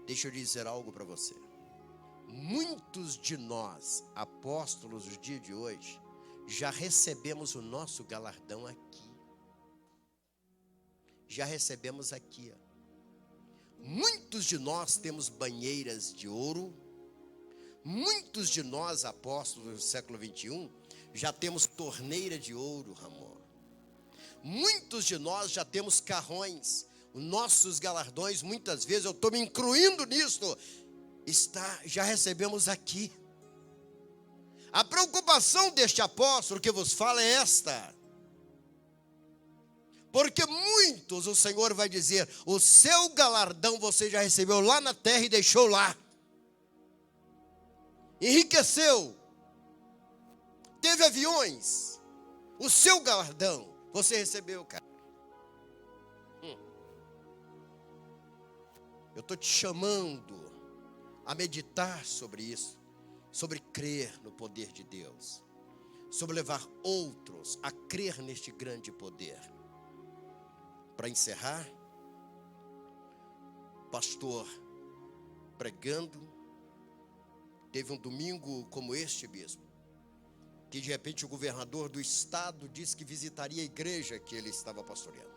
Deixa eu dizer algo para você. Muitos de nós, apóstolos do dia de hoje, já recebemos o nosso galardão aqui. Já recebemos aqui. Muitos de nós temos banheiras de ouro. Muitos de nós, apóstolos do século 21, já temos torneira de ouro, Ramon. Muitos de nós já temos carrões. Os nossos galardões, muitas vezes, eu estou me incluindo nisso, já recebemos aqui. A preocupação deste apóstolo que vos fala é esta. Porque muitos, o Senhor vai dizer, o seu galardão você já recebeu lá na terra e deixou lá. Enriqueceu. Teve aviões. O seu galardão você recebeu, cara. Eu estou te chamando a meditar sobre isso. Sobre crer no poder de Deus. Sobre levar outros a crer neste grande poder. Para encerrar, pastor pregando, teve um domingo como este mesmo, que de repente o governador do estado disse que visitaria a igreja que ele estava pastoreando.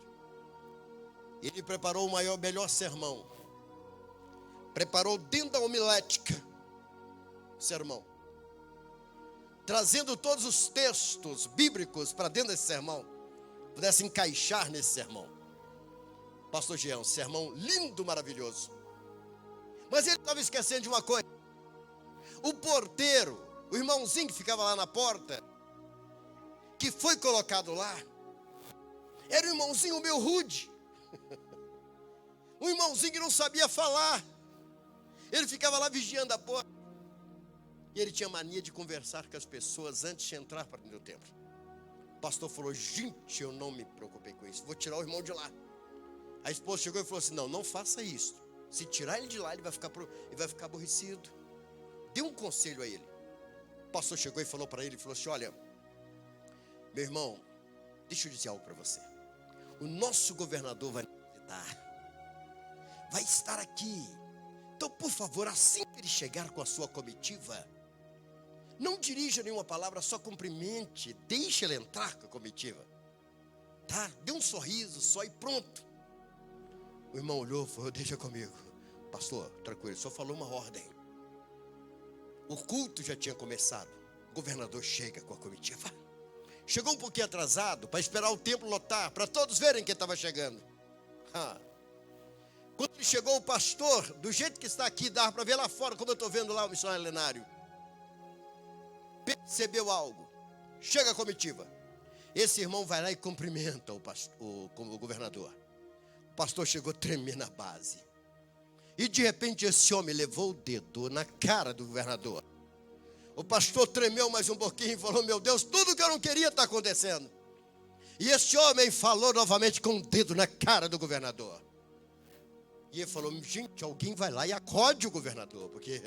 Ele preparou o melhor sermão, preparou dentro da homilética o sermão, trazendo todos os textos bíblicos para dentro desse sermão, pudesse encaixar nesse sermão. Pastor Jean, um sermão lindo, maravilhoso. Mas ele estava esquecendo de uma coisa. O porteiro, o irmãozinho que ficava lá na porta, que foi colocado lá, era um irmãozinho meio rude. Um irmãozinho que não sabia falar. Ele ficava lá vigiando a porta. E ele tinha mania de conversar com as pessoas antes de entrar para dentro do templo. O pastor falou: gente, eu não me preocupei com isso, vou tirar o irmão de lá. A esposa chegou e falou assim: não faça isso. Se tirar ele de lá, ele vai ficar aborrecido. Dê um conselho a ele. O pastor chegou e falou para ele, falou assim: olha, Meu irmão, deixa eu dizer algo para você. O nosso governador vai nos visitar, vai estar aqui. Então, por favor, assim que ele chegar com a sua comitiva, não dirija nenhuma palavra, só cumprimente, deixe ele entrar com a comitiva, tá? Dê um sorriso só e pronto. O irmão olhou e falou: deixa comigo. Pastor, tranquilo, só falou uma ordem. O culto já tinha começado. O governador chega com a comitiva. Chegou um pouquinho atrasado para esperar o templo lotar, para todos verem quem estava chegando. Quando ele chegou, o pastor, do jeito que está aqui, dá para ver lá fora, como eu estou vendo lá o missionário Lenário, percebeu algo. Chega a comitiva. Esse irmão vai lá e cumprimenta o governador. O pastor chegou a tremer na base. E de repente esse homem levou o dedo na cara do governador. O pastor tremeu mais um pouquinho e falou: meu Deus, tudo que eu não queria está acontecendo. E esse homem falou novamente com o dedo na cara do governador. E ele falou: gente, alguém vai lá e acode o governador, porque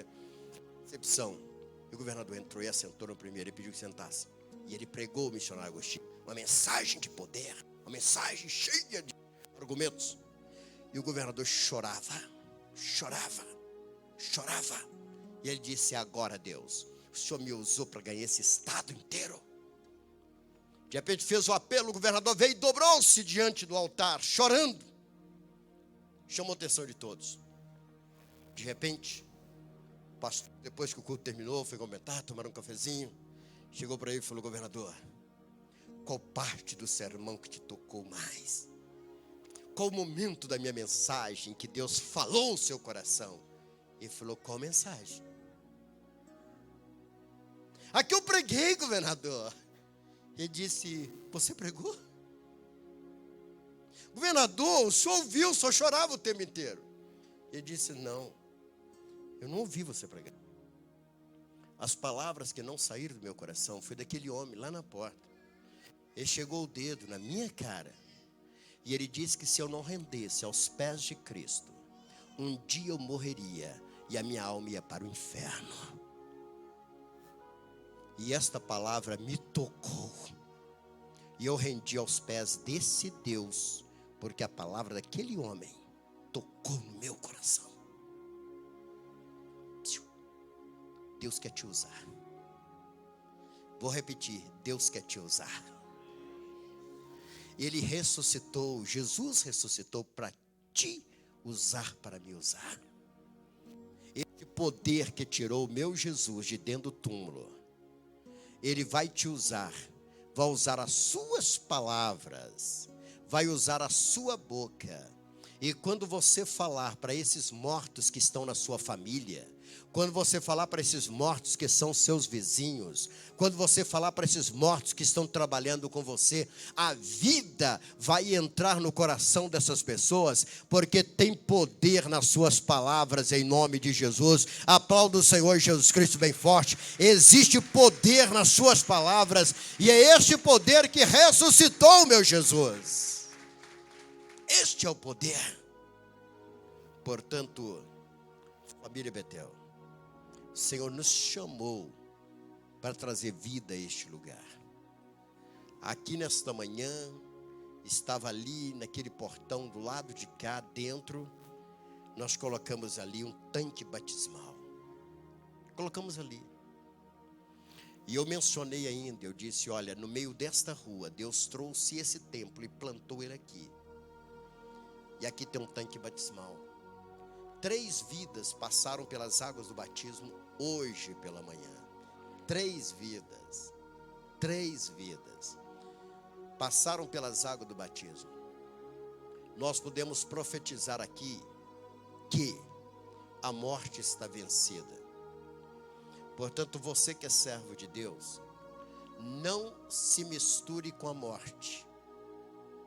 recepção. E o governador entrou e assentou no primeiro e pediu que sentasse. E ele pregou o missionário Agostinho, uma mensagem de poder, uma mensagem cheia de argumentos. E o governador chorava. E ele disse: agora, Deus, o Senhor me usou para ganhar esse estado inteiro. De repente fez o apelo, o governador veio e dobrou-se diante do altar, chorando. Chamou a atenção de todos. De repente, o pastor, depois que o culto terminou, foi comentar, tomaram um cafezinho. Chegou para ele e falou: governador, qual parte do sermão que te tocou mais? Qual o momento da minha mensagem que Deus falou o seu coração? Ele falou: qual mensagem? Aqui eu preguei, governador. Ele disse: você pregou? Governador, o senhor ouviu, o senhor chorava o tempo inteiro. Ele disse: não, eu não ouvi você pregar. As palavras que não saíram do meu coração foi daquele homem lá na porta. Ele chegou o dedo na minha cara e ele disse que se eu não rendesse aos pés de Cristo, um dia eu morreria e a minha alma ia para o inferno. E esta palavra me tocou. E eu rendi aos pés desse Deus, porque a palavra daquele homem tocou no meu coração. Deus quer te usar. Vou repetir: Deus quer te usar. Ele ressuscitou, Jesus ressuscitou para te usar, para me usar. Esse poder que tirou o meu Jesus de dentro do túmulo, Ele vai te usar. Vai usar as suas palavras, vai usar a sua boca. E quando você falar para esses mortos que estão na sua família, quando você falar para esses mortos que são seus vizinhos, quando você falar para esses mortos que estão trabalhando com você, a vida vai entrar no coração dessas pessoas, porque tem poder nas suas palavras, em nome de Jesus. Aplauda o Senhor Jesus Cristo bem forte. Existe poder nas suas palavras, e é este poder que ressuscitou o meu Jesus. Este é o poder. Portanto, família Betel, o Senhor nos chamou para trazer vida a este lugar. Aqui nesta manhã, estava ali naquele portão do lado de cá dentro, nós colocamos ali um tanque batismal. Colocamos ali. E eu mencionei ainda, eu disse: olha, no meio desta rua, Deus trouxe esse templo e plantou ele aqui. E aqui tem um tanque batismal. 3 vidas passaram pelas águas do batismo hoje pela manhã. 3 vidas. 3 vidas passaram pelas águas do batismo. Nós podemos profetizar aqui que a morte está vencida. Portanto, você que é servo de Deus, não se misture com a morte.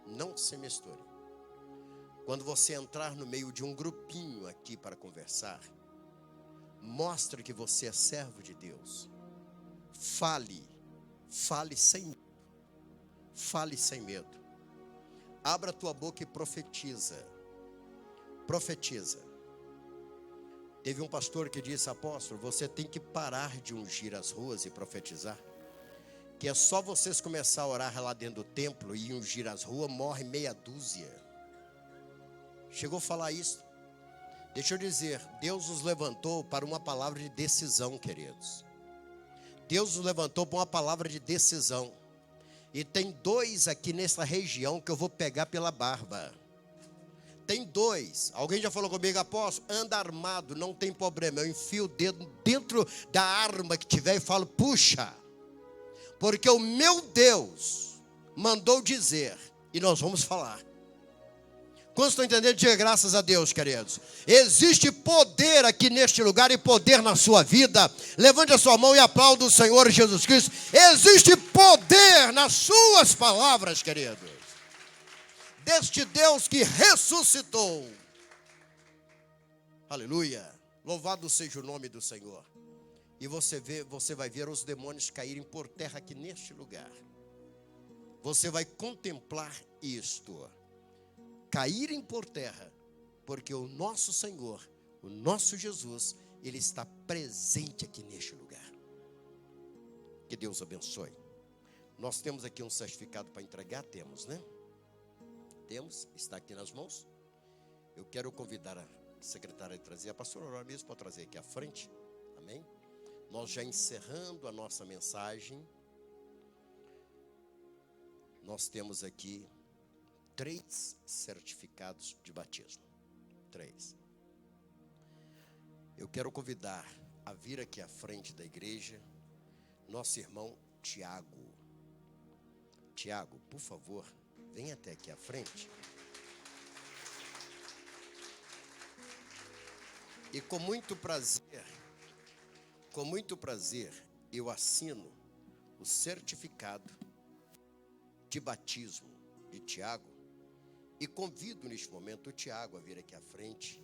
Não se misture. Quando você entrar no meio de um grupinho aqui para conversar, mostre que você é servo de Deus. Fale sem medo. Fale sem medo. Abra a tua boca e profetiza. Profetiza. Teve um pastor que disse: apóstolo, você tem que parar de ungir as ruas e profetizar. que é só vocês começar a orar lá dentro do templo e ungir as ruas, morre meia dúzia. Chegou a falar isso? Deixa eu dizer, Deus nos levantou para uma palavra de decisão, queridos. Deus nos levantou para uma palavra de decisão. E tem 2 aqui nessa região que eu vou pegar pela barba. Tem 2. Alguém já falou comigo, apóstolo? Anda armado, não tem problema. Eu enfio o dedo dentro da arma que tiver e falo, puxa. Porque o meu Deus mandou dizer, e nós vamos falar. Quantos estão entendendo? Diga graças a Deus, queridos. Existe poder aqui neste lugar e poder na sua vida. Levante a sua mão e aplaude o Senhor Jesus Cristo. Existe poder nas suas palavras, queridos. Deste Deus que ressuscitou. Aleluia. Louvado seja o nome do Senhor. E você vai ver os demônios caírem por terra aqui neste lugar. Você vai contemplar isto. Caírem por terra. Porque o nosso Senhor, o nosso Jesus, Ele está presente aqui neste lugar. Que Deus abençoe. Nós temos aqui um certificado para entregar, temos, né? Temos, está aqui nas mãos. Eu quero convidar a secretária a trazer, a pastora Aurora mesmo pode trazer aqui à frente. Amém? Nós já encerrando a nossa mensagem, nós temos aqui 3 certificados de batismo. 3. Eu quero convidar a vir aqui à frente da igreja, nosso irmão Tiago. Tiago, por favor, vem até aqui à frente. E com muito prazer, eu assino o certificado de batismo de Tiago e convido neste momento o Tiago a vir aqui à frente,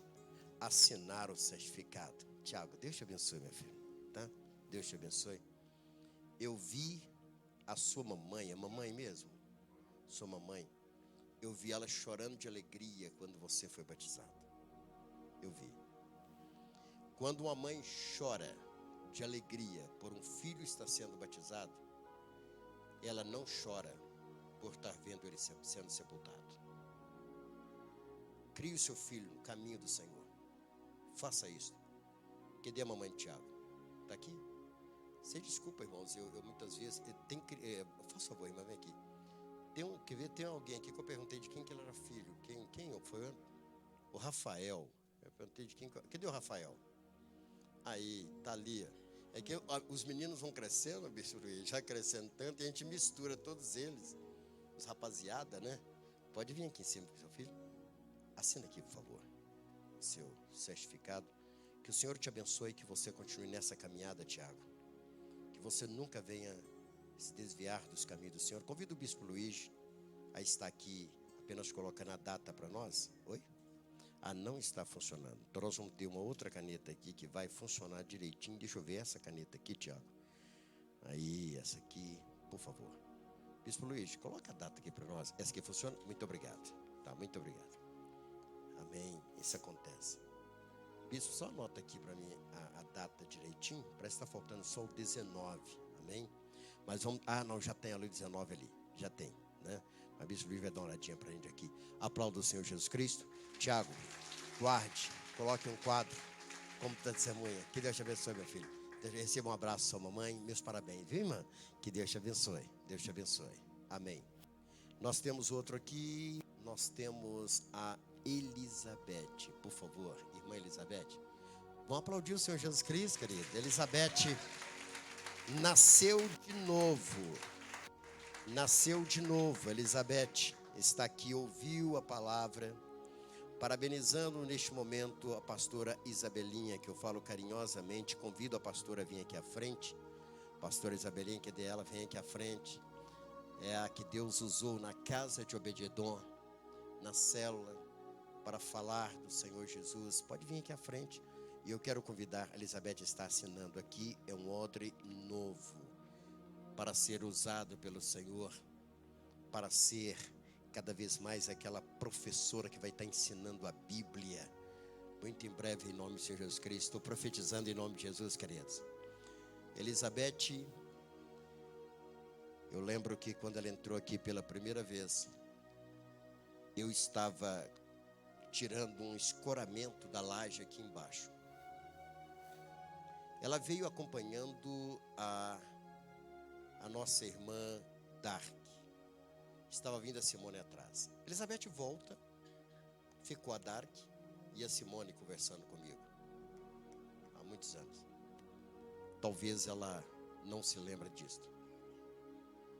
assinar o certificado. Tiago, Deus te abençoe, meu filho, tá? Deus te abençoe. Eu vi a sua mamãe, a mamãe mesmo, sua mamãe, eu vi ela chorando de alegria quando você foi batizado. Eu vi. Quando uma mãe chora de alegria por um filho estar sendo batizado, ela não chora por estar vendo ele sendo sepultado. Crie o seu filho no caminho do Senhor. Faça isso. Cadê a mamãe de Tiago? Está aqui? Você desculpa, irmãos, eu muitas vezes faça favor, irmã, vem aqui. Tem alguém aqui que eu perguntei de quem que ele era filho. Quem foi? O Rafael. Eu perguntei de quem. Cadê o Rafael? Aí, tá ali. É que os meninos vão crescendo, bicho, já crescendo tanto, e a gente mistura todos eles. Os rapaziada, né? Pode vir aqui em cima com seu filho. Assina aqui, por favor, o seu certificado. Que o Senhor te abençoe, que você continue nessa caminhada, Tiago. Que você nunca venha se desviar dos caminhos do Senhor. Convido o Bispo Luiz a estar aqui, apenas colocando a data para nós. Oi? Não está funcionando. Então nós vamos ter uma outra caneta aqui que vai funcionar direitinho. Deixa eu ver essa caneta aqui, Tiago. Aí, essa aqui, por favor. Bispo Luiz, coloca a data aqui para nós. Essa aqui funciona? Muito obrigado. Tá, muito obrigado. Amém. Isso acontece. Bispo, só anota aqui para mim a data direitinho. Parece que está faltando só o 19. Amém? Mas vamos. Não, já tem ali o 19 ali. Já tem, né? Mas Bispo Luiz vai dar uma olhadinha para a gente aqui. Aplauda o Senhor Jesus Cristo. Tiago, guarde, coloque um quadro como testemunha. Que Deus te abençoe, meu filho. Receba um abraço da sua mamãe. Meus parabéns, viu, irmã? Que Deus te abençoe. Deus te abençoe. Amém. Nós temos outro aqui. Nós temos a Elizabeth. Por favor, irmã Elizabeth. Vamos aplaudir o Senhor Jesus Cristo, querido. Elizabeth nasceu de novo. Nasceu de novo. Elizabeth está aqui, ouviu a palavra. Parabenizando neste momento a pastora Isabelinha, que eu falo carinhosamente. Convido a pastora a vir aqui à frente. Pastora Isabelinha, que dela, vem aqui à frente. É a que Deus usou na casa de Obed-edom, na célula, para falar do Senhor Jesus. Pode vir aqui à frente. E eu quero convidar, a Elizabeth está assinando aqui, é um odre novo, para ser usado pelo Senhor, para ser cada vez mais aquela professora que vai estar ensinando a Bíblia. Muito em breve, em nome do Senhor Jesus Cristo. Estou profetizando em nome de Jesus, queridos. Elizabeth, Eu lembro que quando ela entrou aqui pela primeira vez, eu estava tirando um escoramento da laje aqui embaixo. Ela veio acompanhando a nossa irmã Dark. Estava vindo a Simone atrás. Elizabeth volta, ficou a Dark e a Simone conversando comigo. Há muitos anos. Talvez ela não se lembre disso.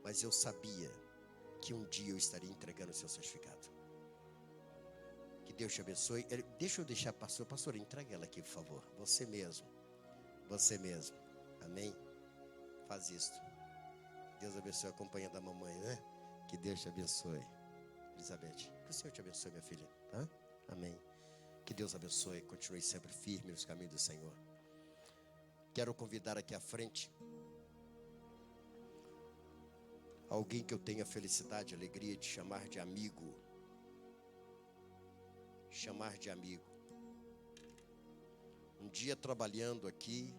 Mas eu sabia que um dia eu estaria entregando o seu certificado. Que Deus te abençoe. Deixa eu deixar a pastora. Pastora, entrega ela aqui, por favor. Você mesmo. Você mesmo. Amém? Faz isto. Deus abençoe, acompanhando a mamãe, né? Que Deus te abençoe. Elizabeth, que o Senhor te abençoe, minha filha. Tá? Amém. Que Deus abençoe. Continue sempre firme nos caminhos do Senhor. Quero convidar aqui à frente alguém que eu tenho a felicidade, a alegria de chamar de amigo. Chamar de amigo. Um dia trabalhando aqui,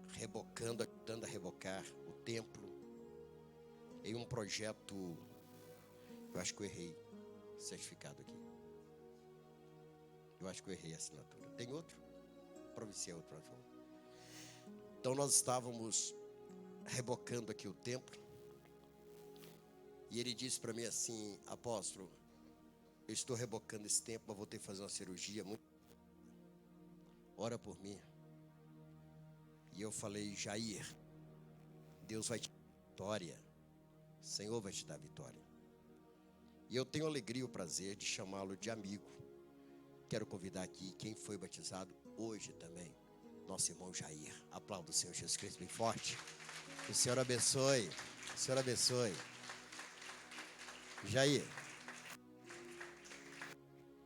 rebocando, ajudando a rebocar o templo, em um projeto, eu acho que eu errei certificado aqui. Eu acho que eu errei a assinatura. Tem outro? Providencia outro, por favor. Então nós estávamos rebocando aqui o templo. E ele disse para mim assim: apóstolo, eu estou rebocando esse templo, mas vou ter que fazer uma cirurgia. Ora por mim. E eu falei: Jair, Deus vai te dar vitória. O Senhor vai te dar vitória. E eu tenho a alegria e o prazer de chamá-lo de amigo. Quero convidar aqui quem foi batizado hoje também, nosso irmão Jair. Aplauda o Senhor Jesus Cristo bem forte. Que o Senhor abençoe. O Senhor abençoe. Jair,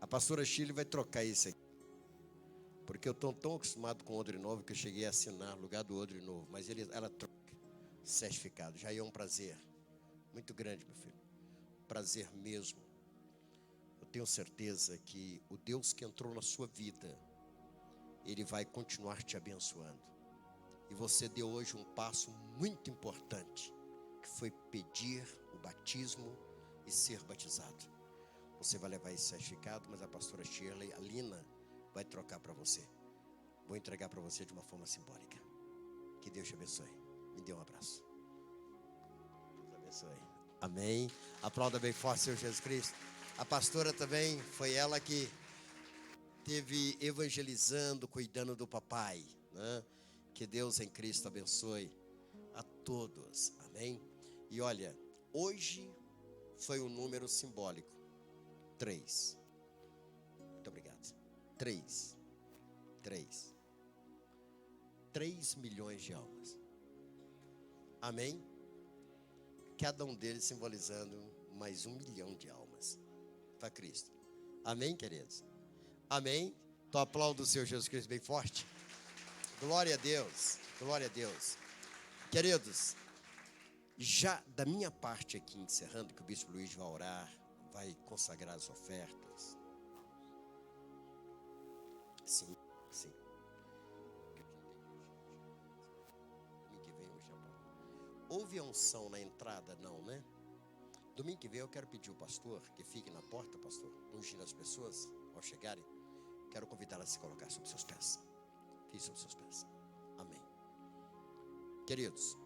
a pastora Chile vai trocar isso aqui. Porque eu estou tão acostumado com o Odre Novo que eu cheguei a assinar no lugar do Odre Novo. Mas ela troca certificado. Jair, é um prazer muito grande, meu filho. Prazer mesmo. Eu tenho certeza que o Deus que entrou na sua vida, Ele vai continuar te abençoando. E você deu hoje um passo muito importante, que foi pedir o batismo e ser batizado. Você vai levar esse certificado, mas a pastora Shirley, a Lina, vai trocar para você. Vou entregar para você de uma forma simbólica. Que Deus te abençoe. Me dê um abraço. Deus abençoe. Amém. Aplauda bem forte, Senhor Jesus Cristo. A pastora também, foi ela que teve evangelizando, cuidando do papai, né? Que Deus em Cristo abençoe a todos. Amém. E olha, hoje foi um número simbólico. 3. Muito obrigado. 3 milhões de almas. Amém? Cada um deles simbolizando mais 1 milhão de almas para Cristo. Amém, queridos? Amém? Então aplauda o Senhor Jesus Cristo bem forte. Glória a Deus. Glória a Deus. Queridos, já da minha parte aqui, encerrando, que o Bispo Luiz vai orar, vai consagrar as ofertas. Sim, sim. Domingo que vem eu já. Houve a unção na entrada? Não, né? Domingo que vem eu quero pedir ao pastor que fique na porta, pastor, ungindo as pessoas ao chegarem. Quero convidá-las a se colocar sobre seus pés. Fique sobre seus pés. Amém. Queridos,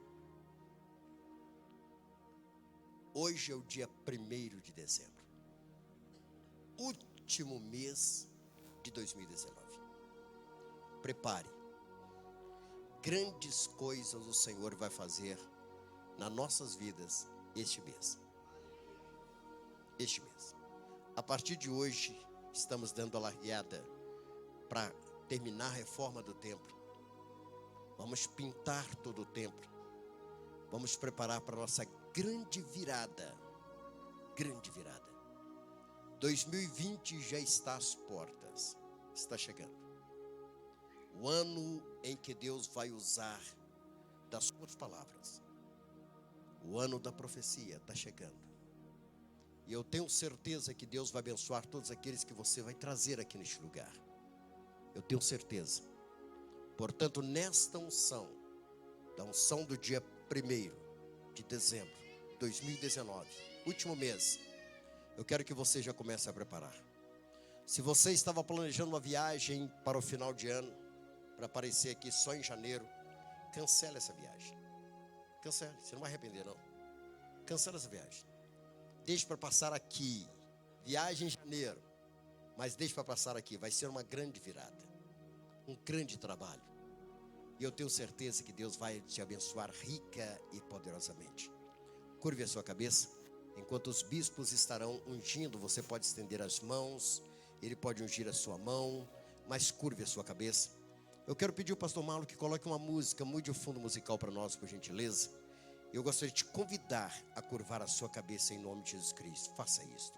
hoje é o dia 1º de dezembro. Último mês de 2019. Prepare. Grandes coisas o Senhor vai fazer nas nossas vidas este mês. Este mês. A partir de hoje, estamos dando a largada para terminar a reforma do templo. Vamos pintar todo o templo. Vamos preparar para a nossa grande virada. Grande virada. 2020 já está às portas. Está chegando. O ano em que Deus vai usar das suas palavras. O ano da profecia está chegando. E eu tenho certeza que Deus vai abençoar todos aqueles que você vai trazer aqui neste lugar. Eu tenho certeza. Portanto, nesta unção, da unção do dia 1º de dezembro, 2019, último mês, eu quero que você já comece a preparar. Se você estava planejando uma viagem para o final de ano, para aparecer aqui só em janeiro, cancele essa viagem. Cancele, você não vai arrepender não. Cancela essa viagem. Deixe para passar aqui. Viagem em janeiro, mas deixe para passar aqui. Vai ser uma grande virada, um grande trabalho. E eu tenho certeza que Deus vai te abençoar rica e poderosamente. Curve a sua cabeça. Enquanto os bispos estarão ungindo, você pode estender as mãos. Ele pode ungir a sua mão, mas curve a sua cabeça. Eu quero pedir ao pastor Marlon que coloque uma música, mude o fundo musical para nós, por gentileza. Eu gostaria de te convidar a curvar a sua cabeça em nome de Jesus Cristo. Faça isto.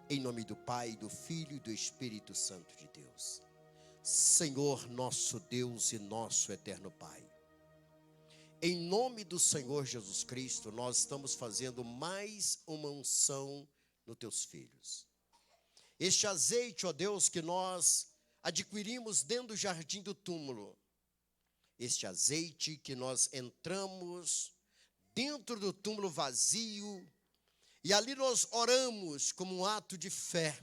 Em nome do Pai, do Filho e do Espírito Santo de Deus. Senhor nosso Deus e nosso eterno Pai. Em nome do Senhor Jesus Cristo, nós estamos fazendo mais uma unção nos teus filhos. Este azeite, ó Deus, que nós adquirimos dentro do jardim do túmulo. Este azeite que nós entramos dentro do túmulo vazio, e ali nós oramos como um ato de fé.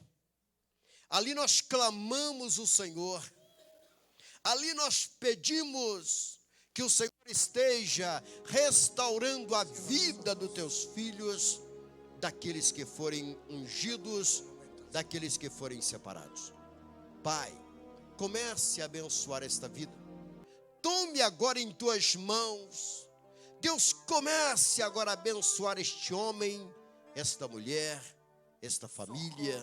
Ali nós clamamos o Senhor. Ali nós pedimos que o Senhor esteja restaurando a vida dos teus filhos, daqueles que forem ungidos, daqueles que forem separados. Pai, comece a abençoar esta vida. Tome agora em tuas mãos. Deus, comece agora a abençoar este homem, esta mulher, esta família.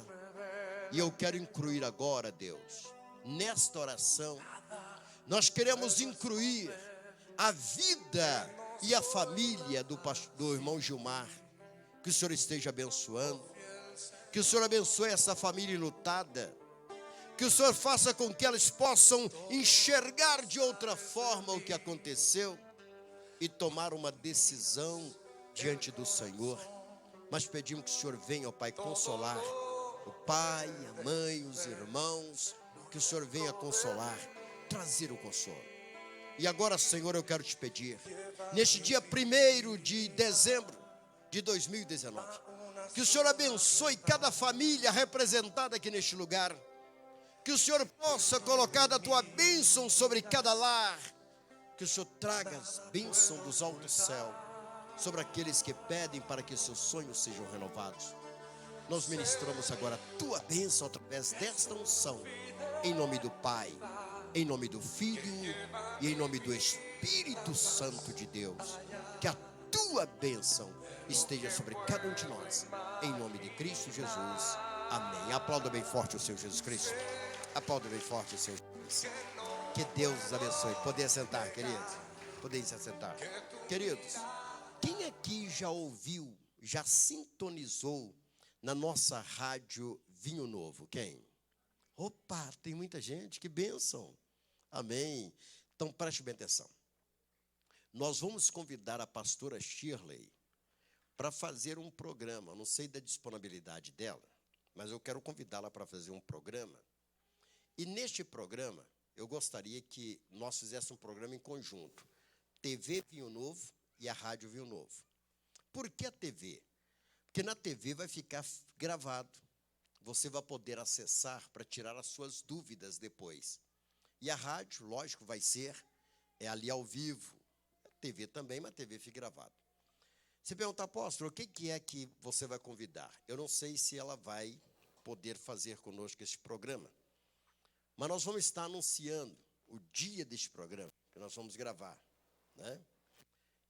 E eu quero incluir agora, Deus, nesta oração, nós queremos incluir a vida e a família do irmão Gilmar. Que o Senhor esteja abençoando. Que o Senhor abençoe essa família enlutada. Que o Senhor faça com que elas possam enxergar de outra forma o que aconteceu e tomar uma decisão diante do Senhor. Mas pedimos que o Senhor venha, ó Pai, consolar o pai, a mãe, os irmãos. Que o Senhor venha consolar, trazer o consolo. E agora, Senhor, eu quero te pedir, neste dia 1º de dezembro de 2019, que o Senhor abençoe cada família representada aqui neste lugar. Que o Senhor possa colocar da tua bênção sobre cada lar. Que o Senhor traga as bênçãos dos altos céus sobre aqueles que pedem para que seus sonhos sejam renovados. Nós ministramos agora a tua bênção através desta unção, em nome do Pai, em nome do Filho e em nome do Espírito Santo de Deus. Que a tua bênção esteja sobre cada um de nós, em nome de Cristo Jesus. Amém. Aplauda bem forte o Senhor Jesus Cristo. Aplauda bem forte o Senhor Jesus. Que Deus os abençoe. Poder sentar, queridos. Poder se sentar. Queridos, quem aqui já ouviu, já sintonizou na nossa rádio Vinho Novo? Quem? Opa, tem muita gente, que bênção. Amém. Então preste bem atenção. Nós vamos convidar a pastora Shirley para fazer um programa. Não sei da disponibilidade dela, mas eu quero convidá-la para fazer um programa. E neste programa, eu gostaria que nós fizéssemos um programa em conjunto. TV Vinho Novo e a Rádio Vinho Novo. Por que a TV? Porque na TV vai ficar gravado. Você vai poder acessar para tirar as suas dúvidas depois. E a rádio, lógico, vai ser ali ao vivo. A TV também, mas a TV fica gravada. Você pergunta, apóstolo, o que é que você vai convidar? Eu não sei se ela vai poder fazer conosco esse programa. Mas nós vamos estar anunciando o dia deste programa, que nós vamos gravar, né?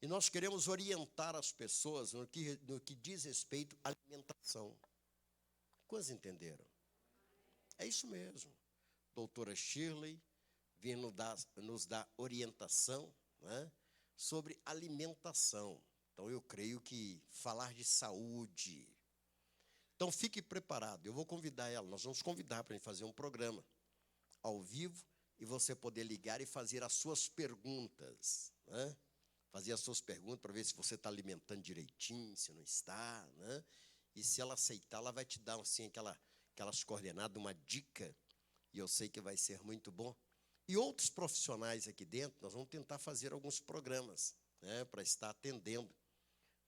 E nós queremos orientar as pessoas no que diz respeito à alimentação. Quantos entenderam? É isso mesmo. Doutora Shirley vindo nos dar orientação, né, sobre alimentação. Então, eu creio que falar de saúde. Então, fique preparado. Eu vou convidar ela. Nós vamos convidar para fazer um programa ao vivo e você poder ligar e fazer as suas perguntas, né? Fazer as suas perguntas para ver se você está alimentando direitinho, se não está, né? E se ela aceitar, ela vai te dar assim, aquelas coordenadas, uma dica, e eu sei que vai ser muito bom. E outros profissionais aqui dentro, nós vamos tentar fazer alguns programas, né, para estar atendendo.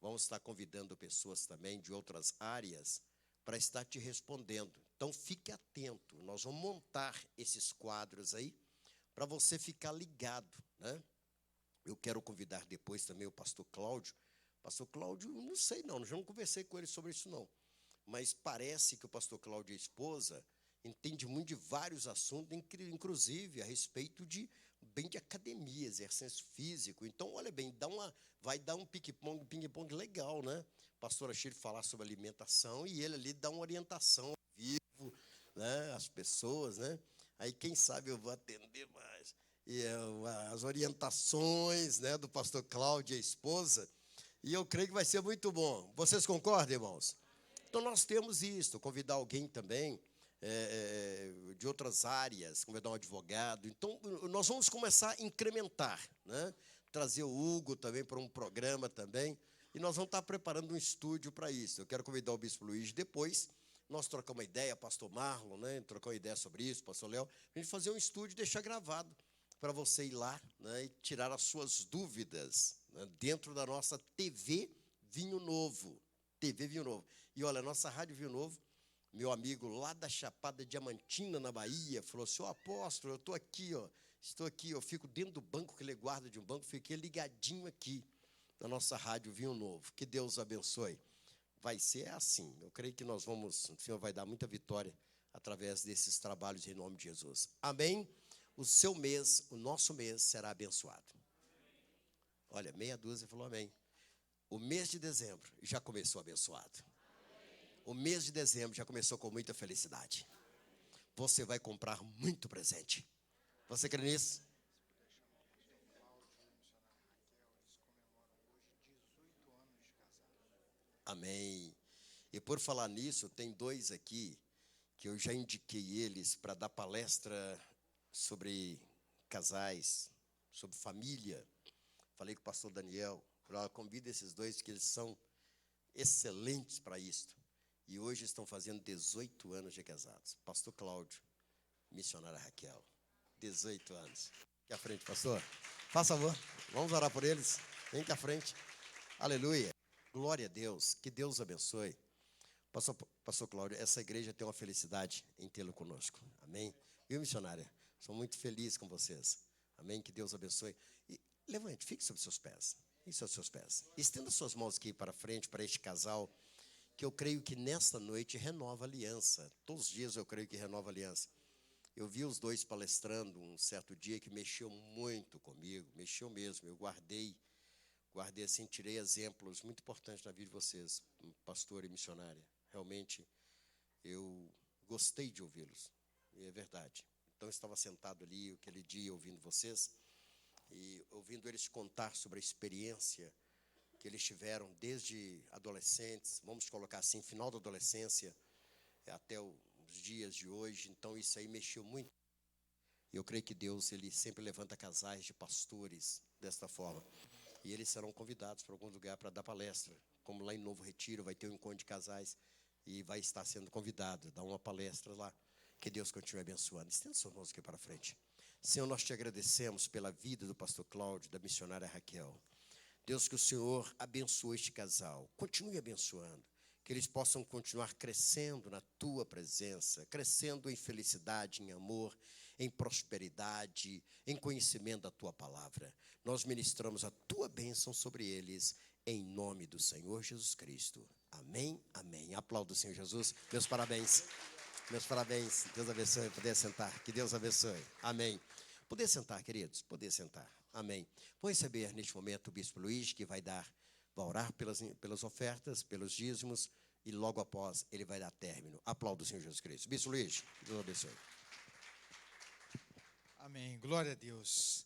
Vamos estar convidando pessoas também de outras áreas para estar te respondendo. Então, fique atento. Nós vamos montar esses quadros aí para você ficar ligado, né? Eu quero convidar depois também o pastor Cláudio. Pastor Cláudio, não sei não conversei com ele sobre isso não. Mas parece que o pastor Cláudio e a esposa entende muito de vários assuntos, inclusive a respeito de academia, exercício físico. Então, olha bem, vai dar um ping-pong legal, né? Pastora Shirley falar sobre alimentação e ele ali dá uma orientação ao vivo, né? As pessoas, né? Aí, quem sabe eu vou atender mais. E as orientações, né, do pastor Cláudio e a esposa. E eu creio que vai ser muito bom. Vocês concordam, irmãos? Então, nós temos isso. Convidar alguém também de outras áreas, convidar um advogado. Então, nós vamos começar a incrementar, né? Trazer o Hugo também para um programa também. E nós vamos estar preparando um estúdio para isso. Eu quero convidar o Bispo Luiz depois. Nós trocamos uma ideia, pastor Marlon, né? Trocou uma ideia sobre isso, pastor Léo. A gente fazer um estúdio e deixar gravado para você ir lá, né, e tirar as suas dúvidas, né, dentro da nossa TV Vinho Novo. TV Vinho Novo. E olha, a nossa Rádio Vinho Novo, meu amigo lá da Chapada Diamantina, na Bahia, falou assim: apóstolo, eu estou aqui, eu fico dentro do banco, que ele guarda de um banco, fiquei ligadinho aqui na nossa Rádio Vinho Novo. Que Deus abençoe. Vai ser assim. Eu creio que o Senhor vai dar muita vitória através desses trabalhos em nome de Jesus. Amém? O seu mês, o nosso mês será abençoado. Olha, meia dúzia falou amém. O mês de dezembro já começou abençoado. O mês de dezembro já começou com muita felicidade. Você vai comprar muito presente. Você crê nisso? Amém. E por falar nisso, tem dois aqui que eu já indiquei eles para dar palestra sobre casais, sobre família. Falei com o pastor Daniel, convida esses dois, que eles são excelentes para isto. E hoje estão fazendo 18 anos de casados. Pastor Cláudio, missionária Raquel, 18 anos. Aqui à frente, pastor. Faça favor, vamos orar por eles. Vem aqui à frente. Aleluia. Glória a Deus. Que Deus abençoe. Pastor Cláudio, essa igreja tem uma felicidade em tê-lo conosco. Amém? Viu, missionária? Sou muito feliz com vocês. Amém? Que Deus abençoe. E levante, fique sobre seus pés. Fique sobre seus pés. Estenda suas mãos aqui para frente, para este casal, que eu creio que nesta noite renova a aliança. Todos os dias eu creio que renova a aliança. Eu vi os dois palestrando um certo dia que mexeu muito comigo. Mexeu mesmo. Eu guardei assim, tirei exemplos muito importantes na vida de vocês, pastor e missionária. Realmente, eu gostei de ouvi-los. E é verdade. Então, eu estava sentado ali aquele dia ouvindo vocês e ouvindo eles contar sobre a experiência que eles tiveram desde adolescentes, vamos colocar assim, final da adolescência até os dias de hoje. Então, isso aí mexeu muito. E eu creio que Deus, Ele sempre levanta casais de pastores desta forma. E eles serão convidados para algum lugar para dar palestra. Como lá em Novo Retiro vai ter um encontro de casais e vai estar sendo convidado a dar uma palestra lá. Que Deus continue abençoando. Estenda suas mãos aqui para frente. Senhor, nós te agradecemos pela vida do pastor Cláudio, da missionária Raquel. Deus, que o Senhor abençoe este casal. Continue abençoando. Que eles possam continuar crescendo na tua presença, crescendo em felicidade, em amor, em prosperidade, em conhecimento da tua palavra. Nós ministramos a tua bênção sobre eles, em nome do Senhor Jesus Cristo. Amém, amém. Aplaudo o Senhor Jesus. Meus parabéns. Meus parabéns. Deus abençoe. Poder sentar. Que Deus abençoe. Amém. Poder sentar, queridos. Poder sentar. Amém. Vou receber neste momento o Bispo Luiz, que vai orar pelas ofertas, pelos dízimos, e logo após ele vai dar término. Aplaudo o Senhor Jesus Cristo. Bispo Luiz, Deus abençoe. Amém. Glória a Deus.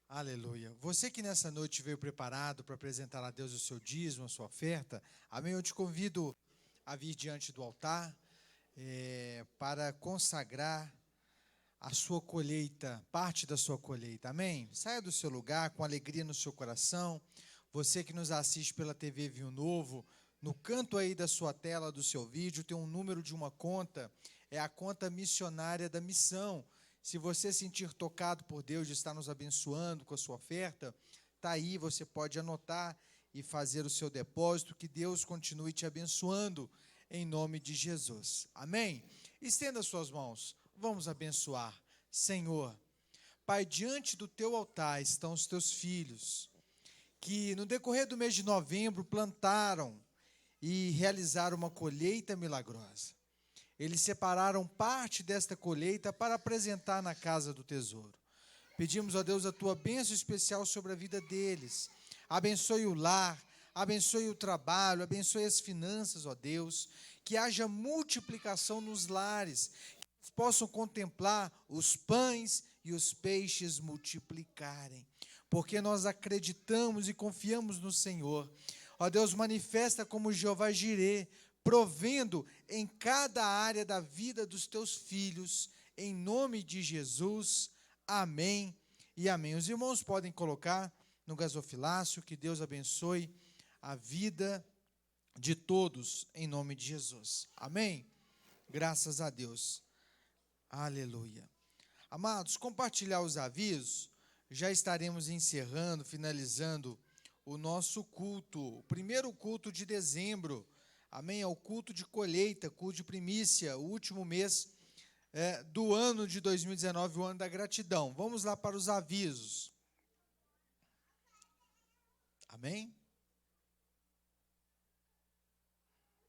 Aleluia. Você que nessa noite veio preparado para apresentar a Deus o seu dízimo, a sua oferta, amém, eu te convido a vir diante do altar para consagrar a sua colheita, parte da sua colheita, amém? Saia do seu lugar com alegria no seu coração. Você que nos assiste pela TV Vinho Novo, no canto aí da sua tela, do seu vídeo, tem um número de uma conta, é a conta missionária da missão. Se você sentir tocado por Deus de estar nos abençoando com a sua oferta, está aí, você pode anotar e fazer o seu depósito. Que Deus continue te abençoando em nome de Jesus. Amém? Estenda suas mãos. Vamos abençoar. Senhor, Pai, diante do teu altar estão os teus filhos, que no decorrer do mês de novembro plantaram e realizaram uma colheita milagrosa. Eles separaram parte desta colheita para apresentar na casa do tesouro. Pedimos, ó Deus, a tua bênção especial sobre a vida deles. Abençoe o lar, abençoe o trabalho, abençoe as finanças, ó Deus. Que haja multiplicação nos lares, que eles possam contemplar os pães e os peixes multiplicarem. Porque nós acreditamos e confiamos no Senhor. Ó Deus, manifesta como Jeová Jirê, provendo em cada área da vida dos teus filhos, em nome de Jesus. Amém e amém. Os irmãos podem colocar no gasofilácio. Que Deus abençoe a vida de todos, em nome de Jesus. Amém? Graças a Deus. Aleluia. Amados, compartilhar os avisos, já estaremos encerrando, finalizando o nosso culto, o primeiro culto de dezembro. Amém? É o culto de colheita, culto de primícia, o último mês do ano de 2019, o ano da gratidão. Vamos lá para os avisos. Amém?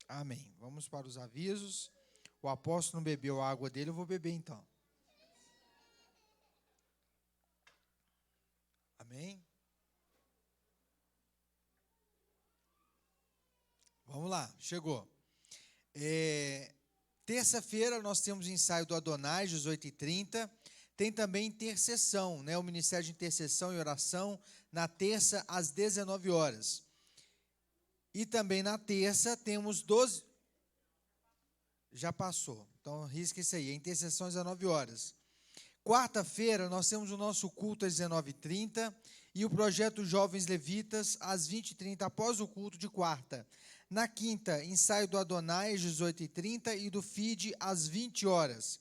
Amém. Vamos para os avisos. O apóstolo não bebeu a água dele, eu vou beber então. Amém? Vamos lá, chegou. Terça-feira nós temos o ensaio do Adonai, 18h30. Tem também intercessão, né? O Ministério de Intercessão e Oração, na terça, às 19 horas. E também na terça temos 12... Já passou, então risca isso aí, a intercessão às 19 horas. Quarta-feira nós temos o nosso culto às 19h30 e o projeto Jovens Levitas às 20h30, após o culto de quarta. Na quinta, ensaio do Adonai às 18h30 e do FID às 20 horas.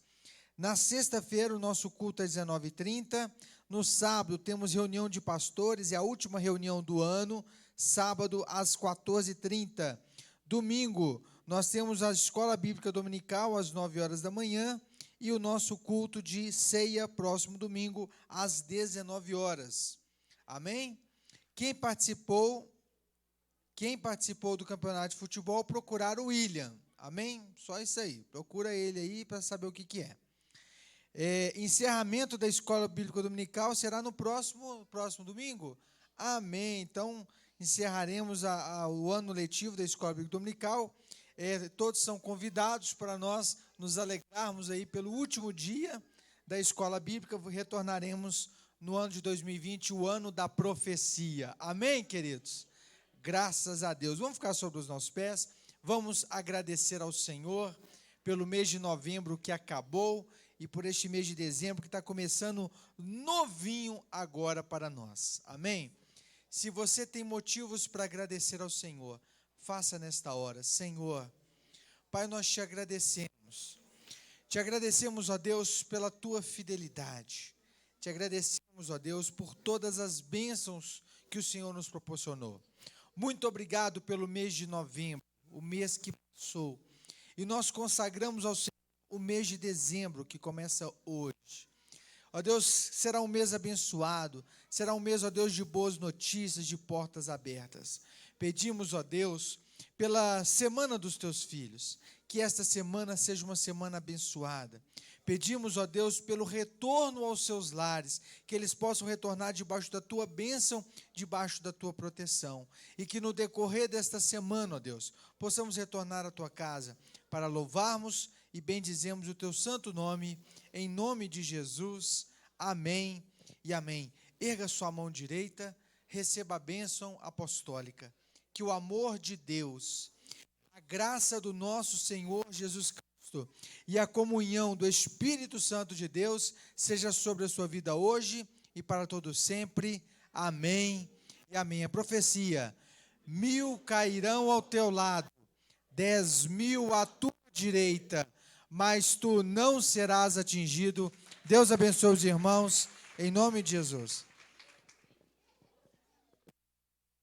Na sexta-feira, o nosso culto às 19h30. No sábado, temos reunião de pastores e a última reunião do ano, sábado às 14h30. Domingo, nós temos a Escola Bíblica Dominical às 9 horas da manhã e o nosso culto de ceia, próximo domingo, às 19 horas. Amém? Quem participou do campeonato de futebol, procurar o William. Amém? Só isso aí. Procura ele aí para saber o que é. Encerramento da Escola Bíblica Dominical será no próximo domingo? Amém. Então, encerraremos o ano letivo da Escola Bíblica Dominical. Todos são convidados para nós nos alegrarmos aí pelo último dia da Escola Bíblica. Retornaremos no ano de 2020, o ano da profecia. Amém, queridos? Graças a Deus. Vamos ficar sobre os nossos pés. Vamos agradecer ao Senhor pelo mês de novembro que acabou e por este mês de dezembro que está começando novinho agora para nós. Amém? Se você tem motivos para agradecer ao Senhor, faça nesta hora. Senhor, Pai, nós te agradecemos. Te agradecemos, ó Deus, pela tua fidelidade. Te agradecemos, ó Deus, por todas as bênçãos que o Senhor nos proporcionou. Muito obrigado pelo mês de novembro, o mês que passou. E nós consagramos ao Senhor o mês de dezembro, que começa hoje. Ó Deus, será um mês abençoado, será um mês, ó Deus, de boas notícias, de portas abertas. Pedimos, ó Deus, pela semana dos teus filhos, que esta semana seja uma semana abençoada. Pedimos, ó Deus, pelo retorno aos seus lares, que eles possam retornar debaixo da tua bênção, debaixo da tua proteção. E que no decorrer desta semana, ó Deus, possamos retornar à tua casa para louvarmos e bendizemos o teu santo nome, em nome de Jesus. Amém e amém. Erga sua mão direita, receba a bênção apostólica. Que o amor de Deus, a graça do nosso Senhor Jesus Cristo e a comunhão do Espírito Santo de Deus seja sobre a sua vida hoje e para todo sempre. Amém e amém. A profecia: 1000 cairão ao teu lado, 10.000 à tua direita, mas tu não serás atingido. Deus abençoe os irmãos, em nome de Jesus.